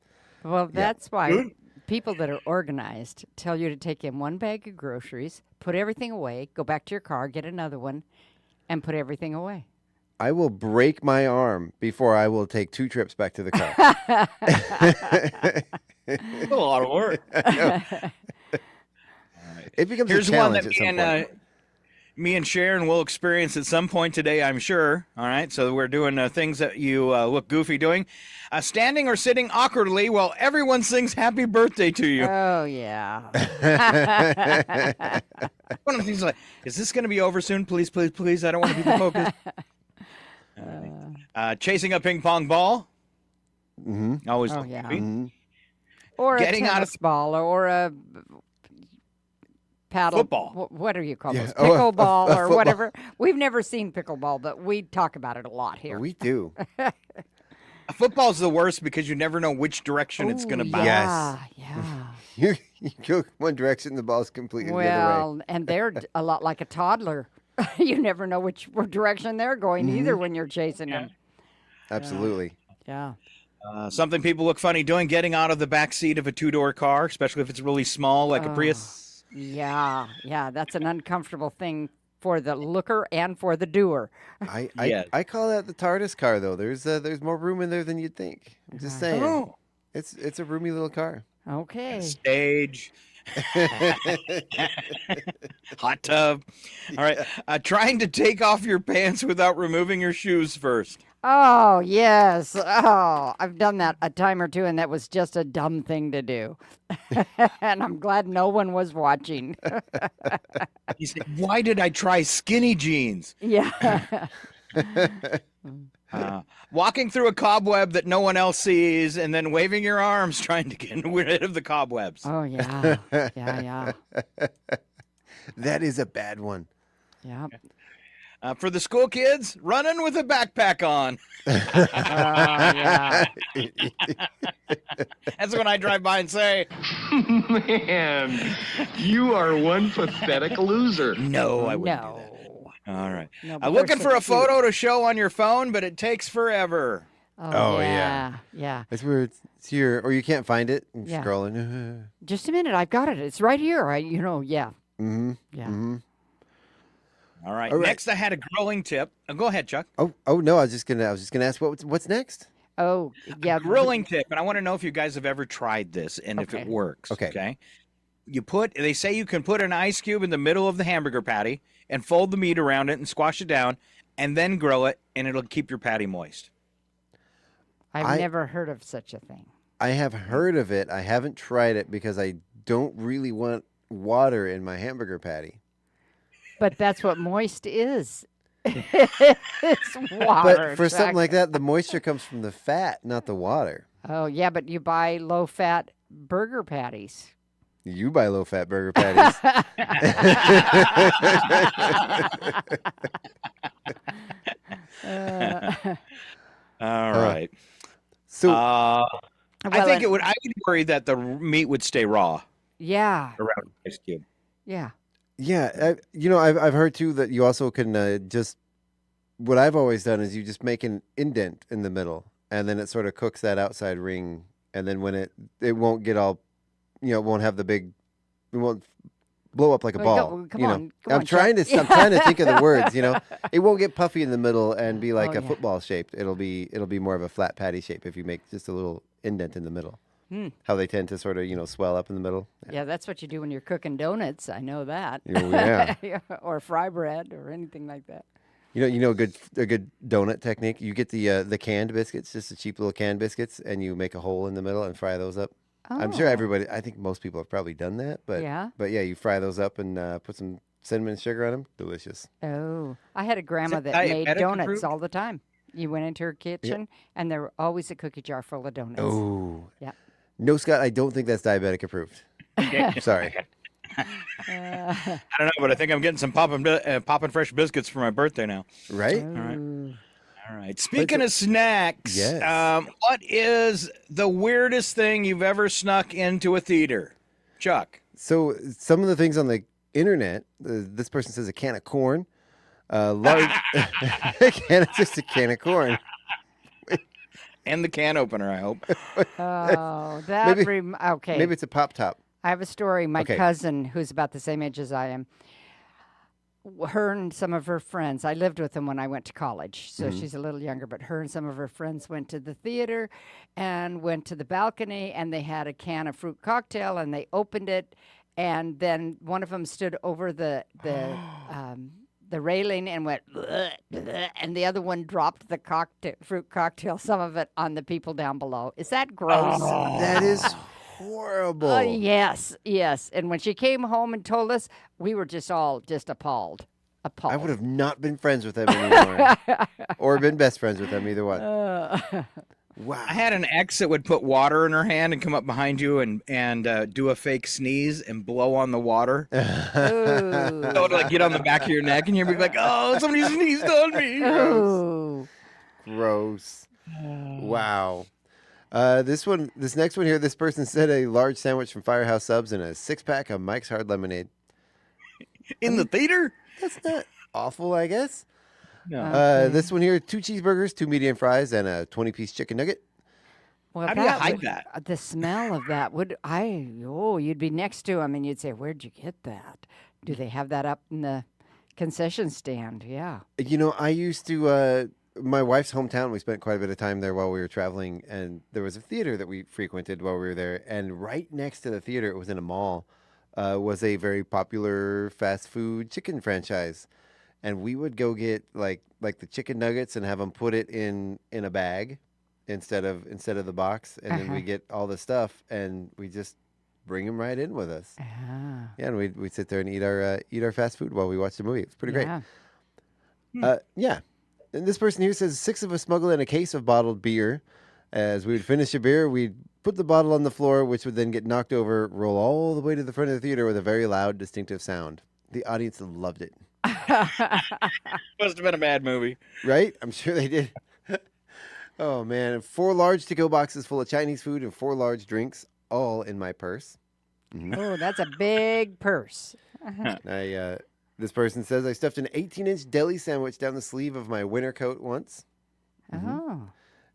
Well, that's why people that are organized tell you to take in 1 bag of groceries, put everything away, go back to your car, get another one, and put everything away. I will break my arm before I will take 2 trips back to the car. It's a lot of work. It becomes Here's a challenge one at some that point. me and Sharon will experience at some point today, I'm sure. All right, so we're doing things that you look goofy doing. Standing or sitting awkwardly while everyone sings happy birthday to you. Oh, yeah. One of these like, is this going to be over soon? Please, please, please. I don't want to be the focus. Chasing a ping pong ball. Mm-hmm. Always Oh, look yeah. goofy. Mm-hmm. Or Getting a out tennis of- ball or a paddle. Football. What do you call Yeah. those? Oh, Pickleball a or football. whatever. We've never seen pickleball, but we talk about it a lot here. We do. Football's the worst because you never know which direction it's going to bounce. Yeah. You go one direction, the ball's completely the other way. Well, and they're a lot like a toddler. You never know which direction they're going either when you're chasing them. Absolutely. Yeah. Something people look funny doing, getting out of the back seat of a two-door car, especially if it's really small, like a Prius. Yeah. That's an uncomfortable thing for the looker and for the doer. I call that the TARDIS car, though. There's more room in there than you'd think. I'm just saying. Oh. It's a roomy little car. Okay. Stage. Hot tub. All right. Trying to take off your pants without removing your shoes first. Oh, yes. Oh, I've done that a time or two, and that was just a dumb thing to do. And I'm glad no one was watching. You say, why did I try skinny jeans? Yeah. Walking through a cobweb that no one else sees and then waving your arms trying to get rid of the cobwebs. Oh, yeah. Yeah. That is a bad one. Yeah. For the school kids, running with a backpack on. Yeah. That's when I drive by and say, Man, you are one pathetic loser. no, I wouldn't do that. All right. No, but Looking they're for a so cute. photo to show on your phone, but it takes forever. Oh, Yeah. That's where it's here, or you can't find it. And Yeah. Scrolling. Just a minute. I've got it. It's right here. Yeah. Mm-hmm. Yeah. Mm-hmm. All right. All right. Next, I had a grilling tip. Go ahead, Chuck. Oh no! I was just gonna ask what's next. Oh, yeah. Grilling tip, and I want to know if you guys have ever tried this and if it works. Okay. They say you can put an ice cube in the middle of the hamburger patty and fold the meat around it and squash it down and then grill it, and it'll keep your patty moist. I've never heard of such a thing. I have heard of it. I haven't tried it because I don't really want water in my hamburger patty. But that's what moist is. It's water. But for something like that, the moisture comes from the fat, not the water. Oh, yeah, but you buy low-fat burger patties. You buy low-fat burger patties. All right. So I Well, think I would worry that the meat would stay raw Yeah. around the ice cube. Yeah. yeah, I've heard too that you also can just. What I've always done is you just make an indent in the middle, and then it sort of cooks that outside ring, and then when it won't get all, it won't have the big, it won't blow up like a ball. Come on, I'm trying to think of the words. It won't get puffy in the middle and be like a yeah. football shaped. It'll be more of a flat patty shape if you make just a little indent in the middle. How they tend to sort of swell up in the middle. Yeah, that's what you do when you're cooking donuts. I know that. Oh, yeah. Or fry bread or anything like that. A good donut technique. You get the canned biscuits, just the cheap little canned biscuits, and you make a hole in the middle and fry those up. I'm sure everybody. I think most people have probably done that, but Yeah. But yeah, you fry those up and put some cinnamon and sugar on them. Delicious. Oh, I had a grandma that diabetic made donuts approved? all the time. You went into her kitchen, and there were always a cookie jar full of donuts. Oh. Yeah. No, Scott, I don't think that's diabetic approved. Sorry. I don't know, but I think I'm getting some poppin' fresh biscuits for my birthday now. Right? All right. Speaking of snacks, Yes. What is the weirdest thing you've ever snuck into a theater? Chuck. So some of the things on the internet, this person says a can of corn. Large, just a can of corn. And the can opener, I hope. Oh, that okay. Maybe it's a pop top. I have a story. My Okay. cousin, who's about the same age as I am, her and some of her friends, I lived with them when I went to college, so Mhm. she's a little younger, but her and some of her friends went to the theater and went to the balcony, and they had a can of fruit cocktail, and they opened it, and then one of them stood over the railing and went, "Bleh, bleh," and the other one dropped the fruit cocktail, some of it on the people down below. Is that gross? That is horrible. Oh, yes. And when she came home and told us, we were just appalled. I would have not been friends with them anymore. Or been best friends with them, either one. Wow. I had an ex that would put water in her hand and come up behind you and do a fake sneeze and blow on the water. So to get on the back of your neck and you'd be like, oh, somebody sneezed on me. Ooh. Gross. Wow. This next one here, this person said a large sandwich from Firehouse Subs and a 6-pack of Mike's Hard Lemonade. In the theater? That's not awful, I guess. No. This one here, 2 cheeseburgers, 2 medium fries, and a 20-piece chicken nugget. Well, How do you hide that? The smell of that you'd be next to them and you'd say, where'd you get that? Do they have that up in the concession stand? Yeah. You know, I used to, my wife's hometown, we spent quite a bit of time there while we were traveling, and there was a theater that we frequented while we were there, and right next to the theater, it was in a mall, was a very popular fast food chicken franchise. And we would go get like the chicken nuggets and have them put it in a bag instead of the box, and then we get all the stuff and we just bring them right in with us. Yeah, and we'd sit there and eat our fast food while we watched the movie. It's pretty great. Yeah. And this person here says 6 of us smuggle in a case of bottled beer. As we would finish a beer, we'd put the bottle on the floor, which would then get knocked over, roll all the way to the front of the theater with a very loud, distinctive sound. The audience loved it. Must have been a bad movie. Right? I'm sure they did. Oh, man. 4 large to-go boxes full of Chinese food and 4 large drinks, all in my purse. Oh, that's a big purse. This person says, I stuffed an 18-inch deli sandwich down the sleeve of my winter coat once. Oh.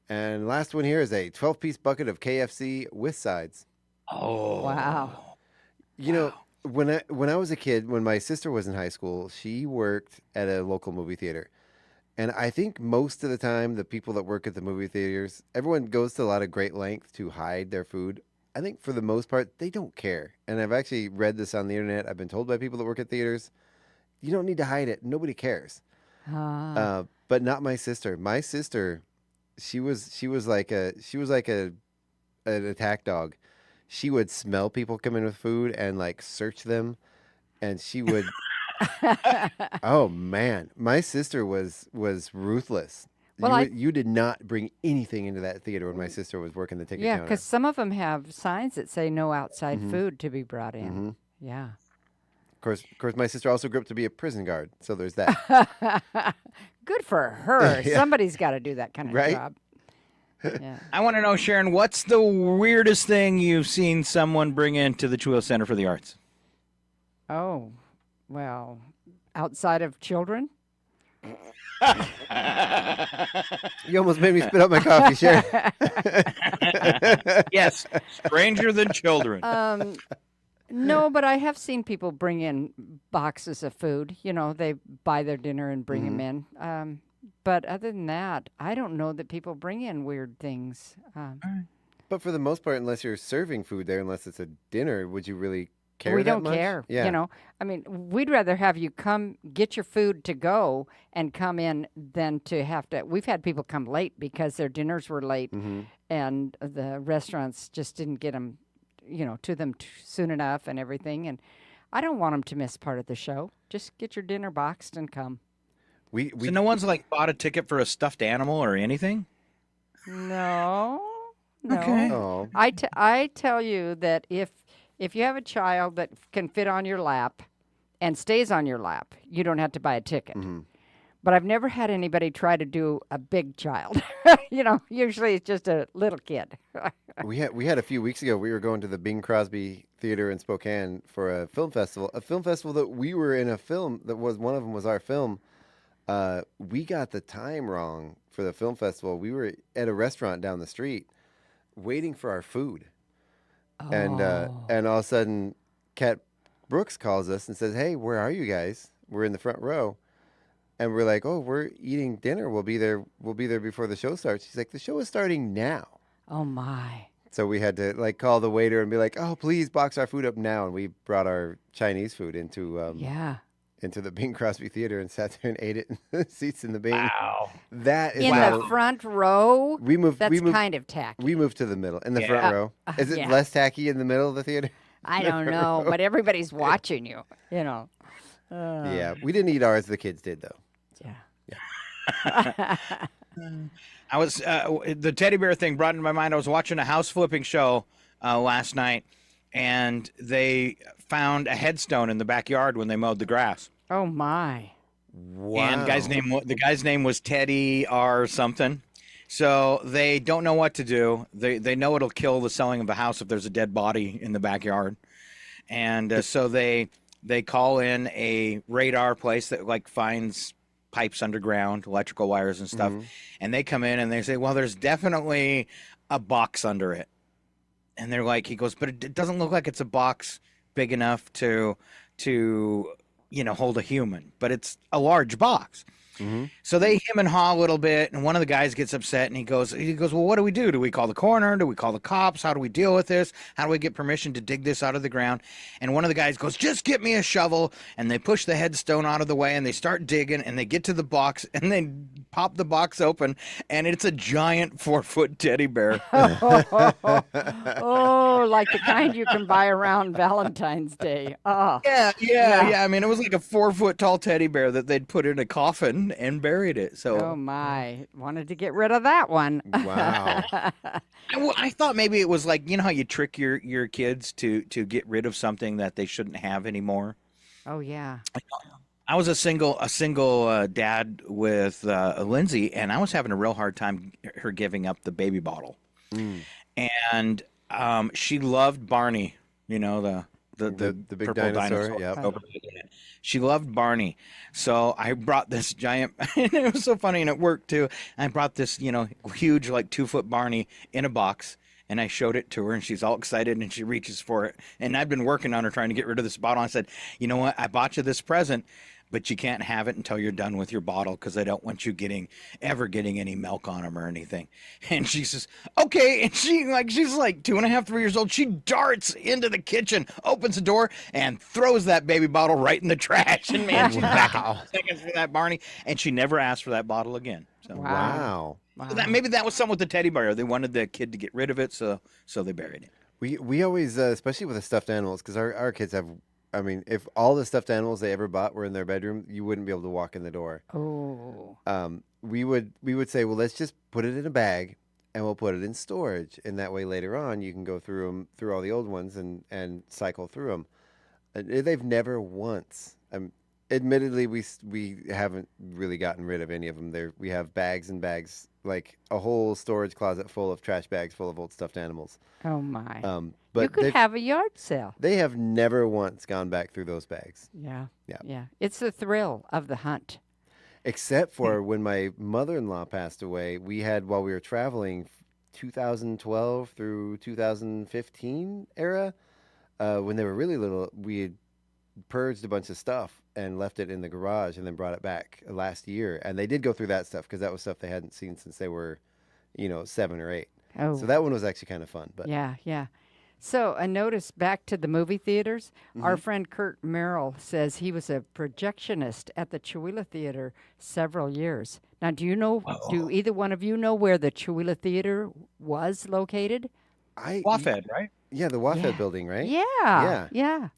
And last one here is a 12-piece bucket of KFC with sides. Oh. Wow. You know, when I was a kid, when my sister was in high school, she worked at a local movie theater. And I think most of the time, the people that work at the movie theaters, everyone goes to a lot of great length to hide their food. I think for the most part, they don't care. And I've actually read this on the internet. I've been told by people that work at theaters, you don't need to hide it. Nobody cares. But not my sister. My sister, she was like an attack dog. She would smell people come in with food and like search them, and she would. Oh man, my sister was ruthless. Well, you did not bring anything into that theater when my sister was working the ticket counter. Yeah, because some of them have signs that say no outside food to be brought in. Yeah. Of course, my sister also grew up to be a prison guard, so there's that. Good for her. Yeah. Somebody's got to do that kind of job. Yeah. I want to know, Sharon, what's the weirdest thing you've seen someone bring into the Chihuahua Center for the Arts? Oh, well, outside of children? You almost made me spit out my coffee, Sharon. Yes, stranger than children. No, but I have seen people bring in boxes of food. You know, they buy their dinner and bring them in. But other than that, I don't know that people bring in weird things. But for the most part, unless you're serving food there, unless it's a dinner, would you really care We that don't much? care. Yeah. You know, I mean, we'd rather have you come get your food to go and come in than to have to. We've had people come late because their dinners were late and the restaurants just didn't get them, you know, to them soon enough and everything. And I don't want them to miss part of the show. Just get your dinner boxed and come. So no one's like bought a ticket for a stuffed animal or anything? No. Okay. Oh. I tell you that if you have a child that can fit on your lap and stays on your lap, you don't have to buy a ticket. But I've never had anybody try to do a big child. You know, usually it's just a little kid. We had a few weeks ago, we were going to the Bing Crosby Theater in Spokane for a film festival that we were in a film that was, one of them was our film. We got the time wrong for the film festival. We were at a restaurant down the street waiting for our food. And all of a sudden, Kat Brooks calls us and says, "Hey, where are you guys? We're in the front row." And we're like, "Oh, we're eating dinner. We'll be there before the show starts." She's like, "The show is starting now." Oh, my. So we had to like call the waiter and be like, "Oh, please box our food up now." And we brought our Chinese food into the Bing Crosby Theater and sat there and ate it in the seats in the Bing. Wow. That is in the front row? That's kind of tacky. We moved to the middle, in the front row. Is it less tacky in the middle of the theater? I don't know, but everybody's watching you, you know. Yeah, we didn't eat ours. The kids did, though. So, yeah. I was the teddy bear thing brought into my mind. I was watching a house flipping show last night, and they found a headstone in the backyard when they mowed the grass. Oh my! Wow. And the guy's name was Teddy R something. So they don't know what to do. They know it'll kill the selling of a house if there's a dead body in the backyard, and so they call in a radar place that like finds pipes underground, electrical wires and stuff, and they come in and they say, well, there's definitely a box under it, and they're like, he goes, but it doesn't look like it's a box big enough to hold a human, but it's a large box. So they hem and haw a little bit, and one of the guys gets upset, and he goes, well, what do we do? Do we call the coroner? Do we call the cops? How do we deal with this? How do we get permission to dig this out of the ground? And one of the guys goes, just get me a shovel, and they push the headstone out of the way, and they start digging, and they get to the box, and they pop the box open, and it's a giant 4-foot teddy bear. Oh, like the kind you can buy around Valentine's Day. Oh. Yeah. I mean, it was like a 4-foot tall teddy bear that they'd put in a coffin and buried it. So, oh my, wanted to get rid of that one. Wow. Well, I thought maybe it was like, you know how you trick your kids to get rid of something that they shouldn't have anymore. Oh yeah. I was a single dad with Lindsay, and I was having a real hard time her giving up the baby bottle. And she loved Barney, you know, the big purple dinosaur. Yeah. She loved Barney. So I brought this giant, and it was so funny, and it worked too. I brought this, huge, like 2-foot Barney in a box, and I showed it to her, and she's all excited, and she reaches for it. And I've been working on her trying to get rid of this bottle. I said, you know what? I bought you this present, but you can't have it until you're done with your bottle because I don't want you ever getting any milk on them or anything. And she says, okay. And she's like 2.5, 3 years old. She darts into the kitchen, opens the door, and throws that baby bottle right in the trash. And man, she's back in seconds for that Barney. And she never asked for that bottle again. So, Wow. So maybe that was something with the teddy bear. They wanted the kid to get rid of it, so they buried it. We always, especially with the stuffed animals, because our kids have, I mean, if all the stuffed animals they ever bought were in their bedroom, you wouldn't be able to walk in the door. Oh. We would say, well, let's just put it in a bag and we'll put it in storage, and that way later on you can go through all the old ones and cycle through them. And they've never once. Admittedly, we haven't really gotten rid of any of them. We have bags and bags, like a whole storage closet full of trash bags full of old stuffed animals. Oh my! But you could have a yard sale. They have never once gone back through those bags. Yeah. It's the thrill of the hunt. Except for when my mother-in-law passed away, we had, while we were traveling, 2012 through 2015 era, when they were really little, we had purged a bunch of stuff and left it in the garage and then brought it back last year. And they did go through that stuff because that was stuff they hadn't seen since they were, 7 or 8. Oh. So that one was actually kind of fun. But Yeah. So I noticed back to the movie theaters, our friend Kurt Merrill says he was a projectionist at the Chihuahua Theater several years. Now, do either one of you know where the Chihuahua Theater was located? WAFED, right? Yeah, the WAFED building, right? Yeah,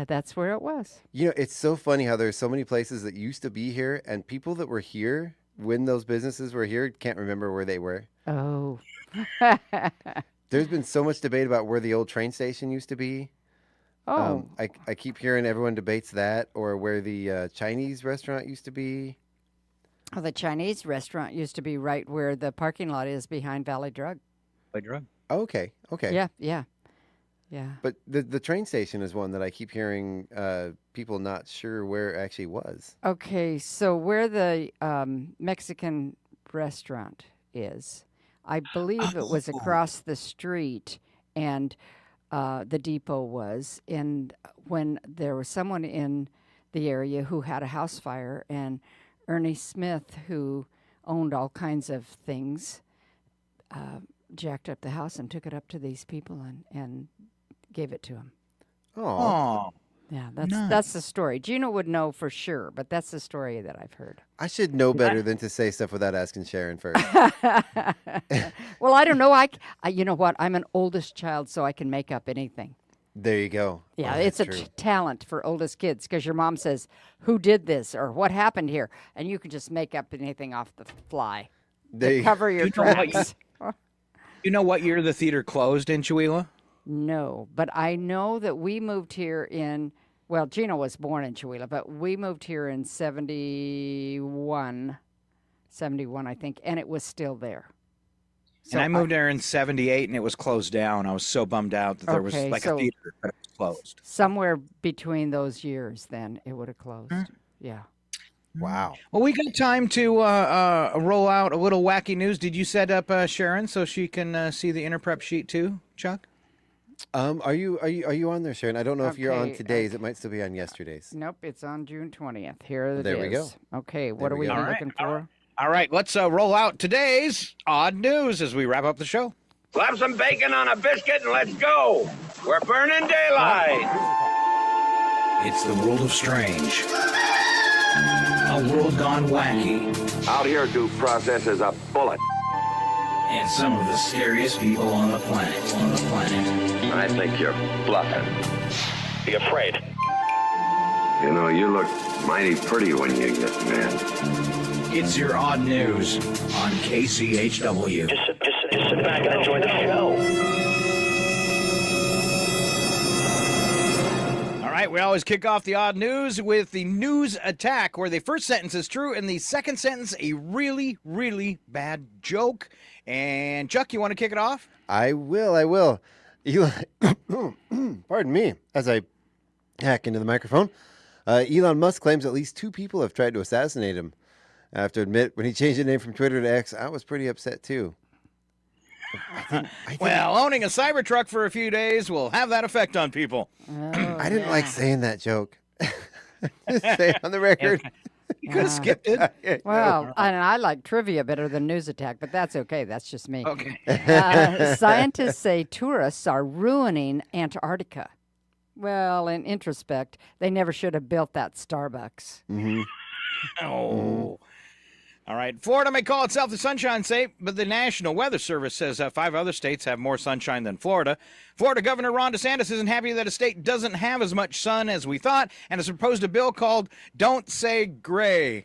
that's where it was. It's so funny how there's so many places that used to be here, and people that were here when those businesses were here can't remember where they were. Oh. There's been so much debate about where the old train station used to be. Oh. I keep hearing everyone debates that, or where the Chinese restaurant used to be. Oh, the Chinese restaurant used to be right where the parking lot is behind Valley Drug. Oh, okay. Yeah. But the train station is one that I keep hearing people not sure where it actually was. Okay, so where the Mexican restaurant is, I believe it was across the street, and the depot was. And when there was someone in the area who had a house fire, and Ernie Smith, who owned all kinds of things, jacked up the house and took it up to these people and gave it to him. Oh. Yeah, that's the story. Gino would know for sure, but that's the story that I've heard. I should know better than to say stuff without asking Sharon first. Well, I don't know. I you know what? I'm an oldest child, so I can make up anything. There you go. Yeah, Oh, it's a that's true. talent for oldest kids because your mom says, "Who did this?" or "What happened here?" and you can just make up anything off the fly to cover your tracks. You know what year the theater closed in Chihuahua? No, but I know that we moved here well, Gino was born in Chihuahua, but we moved here in 71, I think, and it was still there. And I moved there in 78 and it was closed down. I was so bummed out that there was like a theater, but it was closed. Somewhere between those years, then it would have closed. Yeah. Wow. Well, we got time to roll out a little wacky news. Did you set up Sharon so she can see the interprep sheet too, Chuck? Are you on there, Sharon? I don't know if you're on Okay, today's. It might still be on yesterday's. Nope, it's on June 20th. Here it is. There we go. Okay, what There are we we go. looking for? All right, let's roll out today's odd news as we wrap up the show. Slap some bacon on a biscuit and let's go. We're burning daylight. It's the world of strange. A world gone wacky. Out here, due process is a bullet. And some of the scariest people on the planet. I think you're bluffing. Be afraid. You know, you look mighty pretty when you get mad. It's your odd news on KCHW. Just sit back and enjoy the show. All right, we always kick off the odd news with the news attack, where the first sentence is true and the second sentence a really, really bad joke. And Chuck, you want to kick it off? I will. Pardon me, as I hack into the microphone. Elon Musk claims at least 2 people have tried to assassinate him. I have to admit, when he changed the name from Twitter to X, I was pretty upset too. I think Well, owning a Cybertruck for a few days will have that effect on people. I didn't like saying that joke. Just say it on the record. You could have skipped it. Well, and I like trivia better than news attack, but that's okay. That's just me. Okay. Scientists say tourists are ruining Antarctica. Well, in introspect, they never should have built that Starbucks. Mm-hmm. Oh. All right. Florida may call itself the Sunshine State, but the National Weather Service says 5 other states have more sunshine than Florida. Florida Governor Ron DeSantis isn't happy that a state doesn't have as much sun as we thought and has proposed a bill called Don't Say Gray.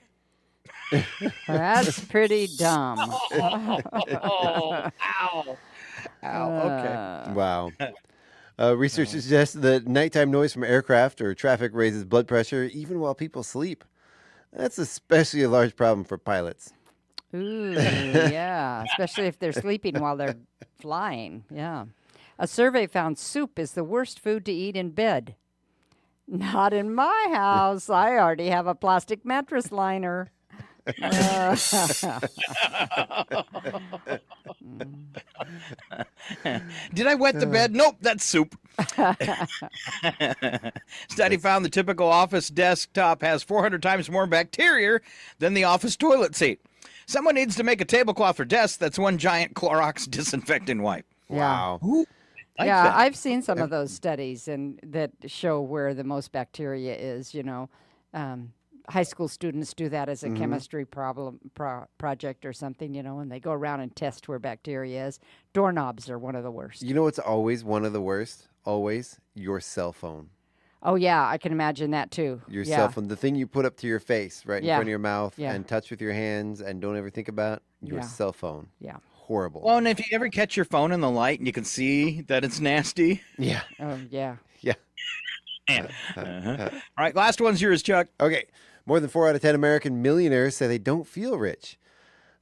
That's pretty dumb. Ow. Okay. Wow. Research suggests that nighttime noise from aircraft or traffic raises blood pressure even while people sleep. That's especially a large problem for pilots. Ooh, yeah, especially if they're sleeping while they're flying. Yeah. A survey found soup is the worst food to eat in bed. Not in my house. I already have a plastic mattress liner. Did I wet the bed? Nope, that's soup. Study found the typical office desktop has 400 times more bacteria than the office toilet seat. Someone needs to make a tablecloth for desks that's one giant Clorox disinfectant wipe. Wow. Yeah, I've seen some of those studies and that show where the most bacteria is, high school students do that as a chemistry project or something, and they go around and test where bacteria is. Doorknobs are one of the worst. You know what's always one of the worst? Always your cell phone. Oh, yeah, I can imagine that too. Your cell phone, the thing you put up to your face, right in front of your mouth Yeah. and touch with your hands and don't ever think about your Yeah. cell phone. Yeah. Horrible. Well, and if you ever catch your phone in the light and you can see that it's nasty. Yeah. Oh, yeah. Yeah. All right, last one's yours, Chuck. Okay. More than 4 out of 10 American millionaires say they don't feel rich.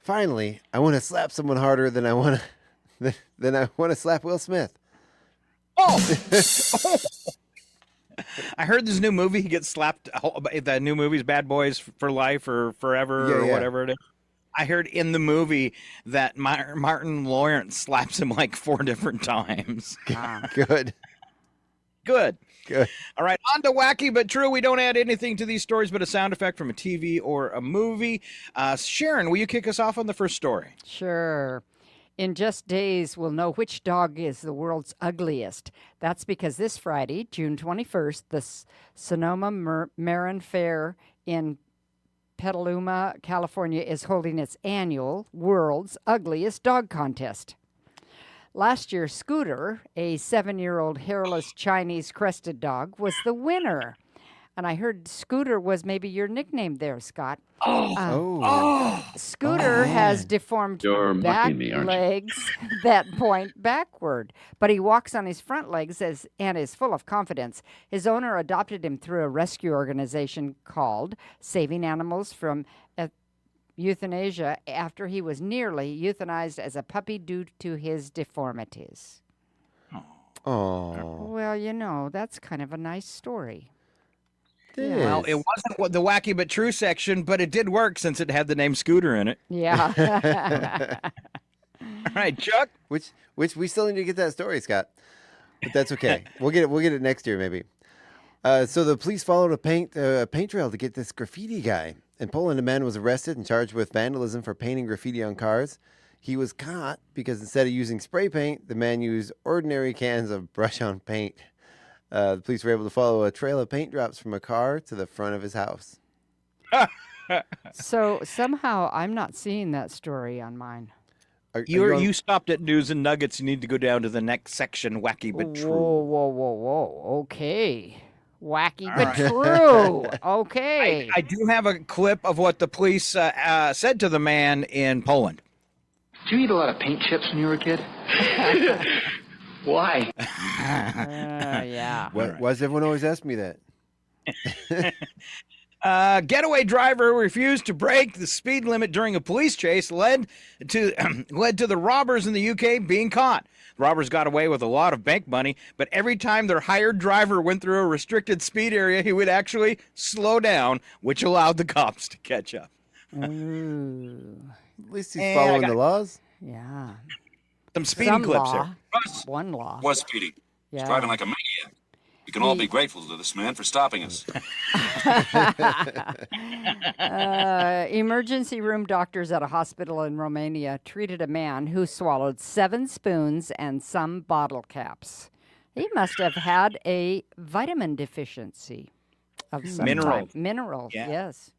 Finally, I want to slap someone harder than I want to slap Will Smith. Oh! I heard this new movie. He gets slapped. The new movie's Bad Boys for Life or Forever or whatever it is. I heard in the movie that Martin Lawrence slaps him like 4 different times. Good. Good. All right, on to wacky but true. We don't add anything to these stories but a sound effect from a TV or a movie. Sharon, will you kick us off on the first story? Sure. In just days, we'll know which dog is the world's ugliest. That's because this Friday, June 21st, the Sonoma Marin Fair in Petaluma, California, is holding its annual World's Ugliest Dog Contest. Last year, Scooter, a 7-year-old hairless Chinese crested dog, was the winner. And I heard Scooter was maybe your nickname there, Scott. Scooter has deformed back legs that point backward, but he walks on his front legs and is full of confidence. His owner adopted him through a rescue organization called Saving Animals from euthanasia after he was nearly euthanized as a puppy due to his deformities. Oh. Well, that's kind of a nice story. Well, it wasn't the wacky but true section, but it did work since it had the name Scooter in it. Yeah. All right, Chuck. Which we still need to get that story, Scott. But that's okay. We'll get it next year, maybe. So the police followed a paint trail to get this graffiti guy. In Poland, a man was arrested and charged with vandalism for painting graffiti on cars. He was caught because instead of using spray paint, the man used ordinary cans of brush-on paint. The police were able to follow a trail of paint drops from a car to the front of his house. So somehow I'm not seeing that story on mine. You stopped at news and nuggets. You need to go down to the next section, wacky but true. Whoa. Okay. Wacky but true. Okay. I do have a clip of what the police said to the man in Poland. Did you eat a lot of paint chips when you were a kid? Why? Yeah. Why does everyone always ask me that? Getaway driver who refused to break the speed limit during a police chase led to the robbers in the UK being caught. The robbers got away with a lot of bank money, but every time their hired driver went through a restricted speed area, he would actually slow down, which allowed the cops to catch up. Ooh. At least he's following the laws. Yeah. Some speeding clips law. here. One law. Was speeding. Yeah. He's driving like a maniac. We can all be grateful to this man for stopping us. Emergency room doctors at a hospital in Romania treated a man who swallowed 7 spoons and some bottle caps. He must have had a vitamin deficiency of some Mineral. type. Mineral, Yeah. yes.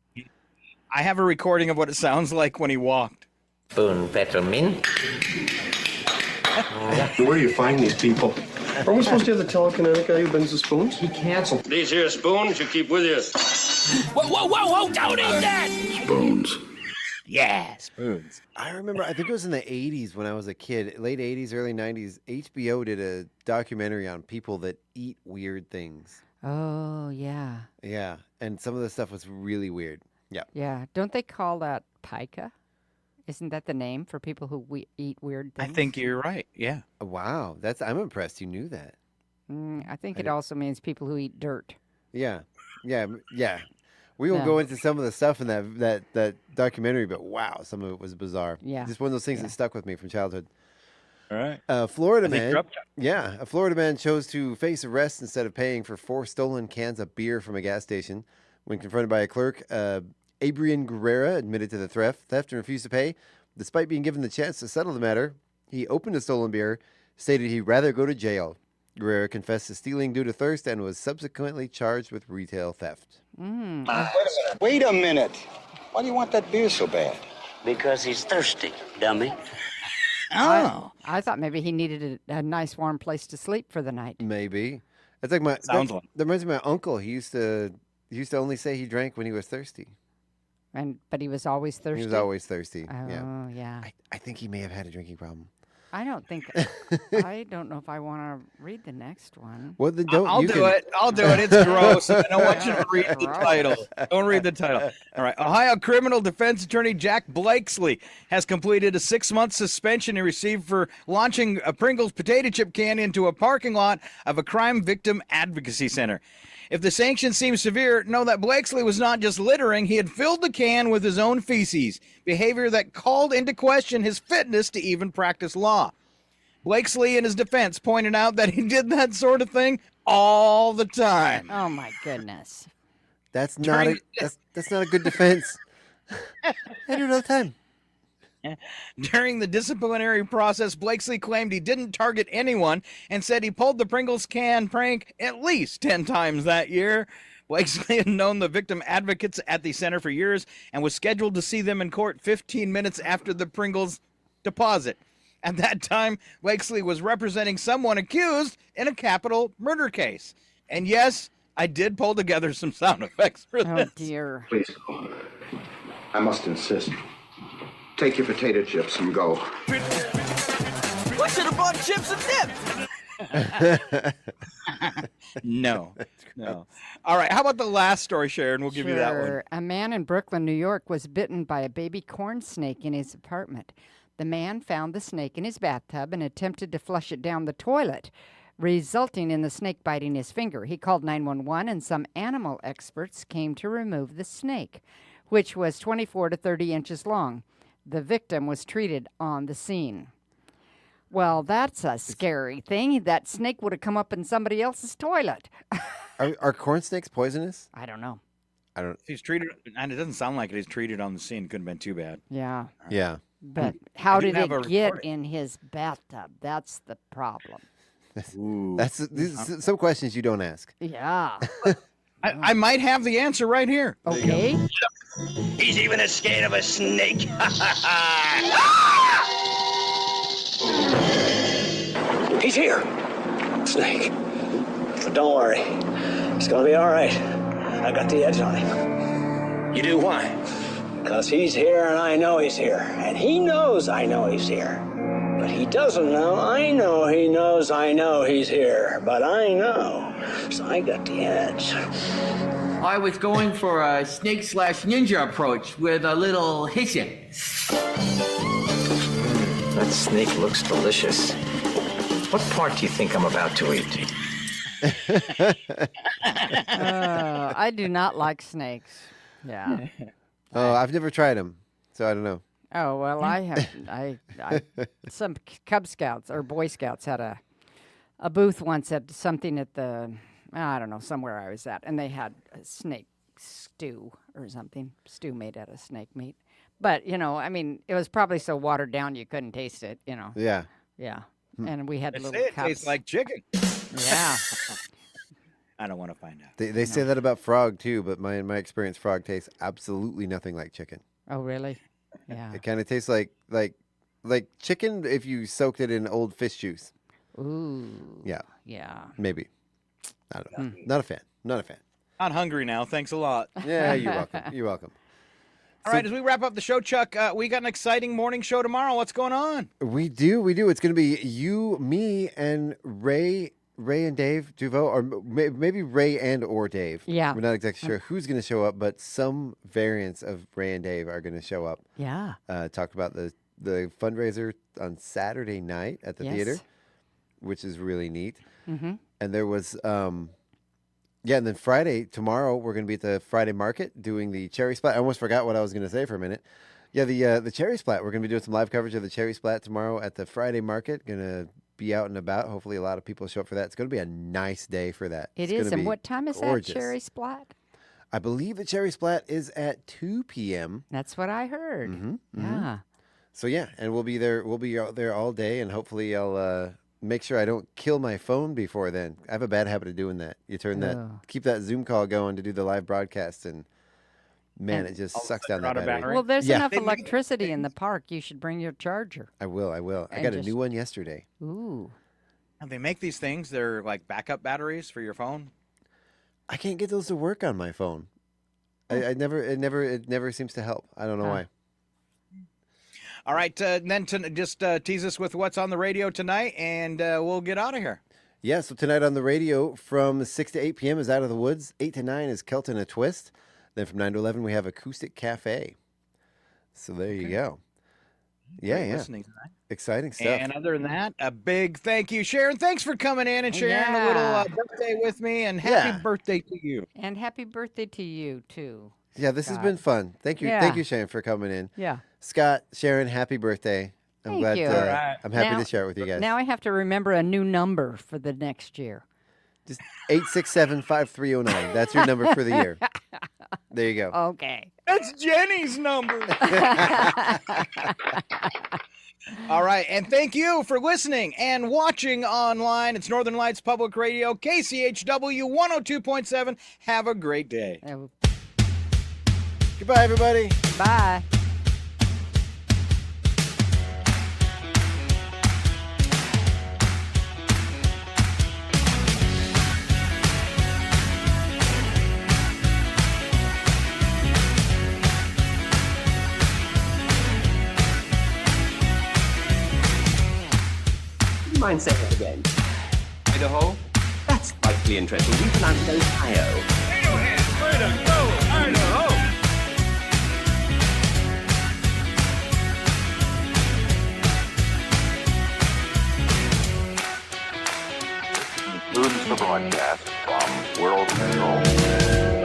I have a recording of what it sounds like when he walked. Spoon vitamin. Where do you find these people? Are we supposed to have the telekinetic guy who bends the spoons? He canceled. These here spoons you keep with you. Whoa, don't eat that! Spoons. Yeah, spoons. I remember, I think it was in the 80s when I was a kid, late 80s, early 90s, HBO did a documentary on people that eat weird things. Oh, yeah. Yeah, and some of the stuff was really weird. Yeah. Yeah. Don't they call that pica? Isn't that the name for people who eat weird things? I think you're right. Yeah. Wow, I'm impressed you knew that. I think it also means people who eat dirt. Yeah. We won't go into some of the stuff in that documentary, but wow, some of it was bizarre. Yeah. Just one of those things that stuck with me from childhood. All right. A Florida man chose to face arrest instead of paying for 4 stolen cans of beer from a gas station. When confronted by a clerk, Adrian Guerrera admitted to the theft and refused to pay. Despite being given the chance to settle the matter, he opened a stolen beer, stated he'd rather go to jail. Guerrera confessed to stealing due to thirst and was subsequently charged with retail theft. Wait a minute. Why do you want that beer so bad? Because he's thirsty, dummy. Oh. I thought maybe he needed a nice warm place to sleep for the night. Maybe. It's like that reminds me of my uncle. He used to only say he drank when he was thirsty. But he was always thirsty? He was always thirsty. Oh, yeah. I think he may have had a drinking problem. I don't know if I want to read the next one. Well, then don't. I'll do it. It's gross. I don't want you to read the title. Don't read the title. All right. Ohio criminal defense attorney Jack Blakesley has completed a 6-month suspension he received for launching a Pringles potato chip can into a parking lot of a crime victim advocacy center. If the sanction seems severe, know that Blakesley was not just littering, he had filled the can with his own feces, behavior that called into question his fitness to even practice law. Blakesley, in his defense, pointed out that he did that sort of thing all the time. Oh, my goodness. That's not a good defense. I do it all the time. During the disciplinary process, Blakesley claimed he didn't target anyone and said he pulled the Pringles can prank at least 10 times that year. Blakesley had known the victim advocates at the center for years and was scheduled to see them in court 15 minutes after the Pringles deposit. At that time, Blakesley was representing someone accused in a capital murder case. And yes, I did pull together some sound effects for this. Oh, dear. Please go. I must insist. Take your potato chips and go. What should have brought chips and dip? No. All right. How about the last story, Sharon? We'll give you that one. A man in Brooklyn, New York, was bitten by a baby corn snake in his apartment. The man found the snake in his bathtub and attempted to flush it down the toilet, resulting in the snake biting his finger. He called 911, and some animal experts came to remove the snake, which was 24 to 30 inches long. The victim was treated on the scene. Well, that's a scary thing. That snake would have come up in somebody else's toilet. Are corn snakes poisonous? I don't know. He's treated, and it doesn't sound like it. He's treated on the scene. Couldn't have been too bad. Yeah. Yeah. But how did didn't have it a get report. in his bathtub? That's the problem. These are some questions you don't ask. Yeah. I might have the answer right here. Okay. He's even as scared of a snake. He's here. Snake. But don't worry. It's gonna be all right. I got the edge on him. You do why? Because he's here and I know he's here. And he knows I know he's here. But he doesn't know. I know he knows I know he's here. But I know. So I got the edge. I was going for a snake/ninja approach with a little hissing. That snake looks delicious. What part do you think I'm about to eat? I do not like snakes. Yeah. Oh, I've never tried them, so I don't know. Oh, well, I have. I some Cub Scouts or Boy Scouts had a booth once at something at the, I don't know, somewhere I was at, and they had a snake stew or something, stew made out of snake meat. But, I mean, it was probably so watered down you couldn't taste it, Yeah. Yeah. And we had They little say it cups. tastes like chicken. Yeah. I don't want to find out. They say that about frog too, but in my experience, frog tastes absolutely nothing like chicken. Oh, really? Yeah. It kind of tastes like chicken if you soaked it in old fish juice. Ooh. Yeah. Yeah. Maybe. I don't know. Not a fan. Not a fan. Not hungry now. Thanks a lot. Yeah, you're welcome. You're welcome. All right, as we wrap up the show, Chuck, we got an exciting morning show tomorrow. What's going on? We do. It's going to be you, me, and Ray and Dave Duvo, or maybe Ray or Dave. Yeah. We're not exactly sure who's going to show up, but some variants of Ray and Dave are going to show up. Yeah. Talk about the fundraiser on Saturday night at the theater, which is really neat. Mm-hmm. And there was, and then tomorrow, we're going to be at the Friday market doing the Cherry Splat. I almost forgot what I was going to say for a minute. Yeah, the Cherry Splat. We're going to be doing some live coverage of the Cherry Splat tomorrow at the Friday market. Going to be out and about. Hopefully a lot of people show up for that. It's going to be a nice day for that. It is. And what time is that Cherry Splat? I believe the Cherry Splat is at 2 p.m. That's what I heard. Mm-hmm. Yeah. So, yeah, and we'll be there. We'll be out there all day, and hopefully I'll make sure I don't kill my phone before then. I have a bad habit of doing that. You keep that Zoom call going to do the live broadcast, and man, it just sucks down that battery. Well, there's enough electricity in the park. You should bring your charger. I will. I got a new one yesterday. Ooh. And they make these things. They're like backup batteries for your phone. I can't get those to work on my phone. It never seems to help. I don't know why. All right, then just tease us with what's on the radio tonight, and we'll get out of here. Yeah, so tonight on the radio from 6 to 8 p.m. is Out of the Woods. 8 to 9 is Kelton a Twist. Then from 9 to 11, we have Acoustic Cafe. So there you go. Yeah. Listening tonight. Exciting stuff. And other than that, a big thank you, Sharon. Thanks for coming in and sharing a little birthday with me, and happy birthday to you. And happy birthday to you, too. Yeah, this has been fun. Thank you. Yeah. Thank you, Sharon, for coming in. Yeah. Scott, Sharon, happy birthday. I'm glad. you. I'm happy to share it with you guys. Now I have to remember a new number for the next year. Just 867-5309. That's your number for the year. There you go. Okay. That's Jenny's number. All right, and thank you for listening and watching online. It's Northern Lights Public Radio, KCHW 102.7. Have a great day. Goodbye, everybody. Bye. Mind saying it again. Idaho? That's like really interesting. We pronounce it Ohio. Way to go, Idaho! Concludes the broadcast from World Control.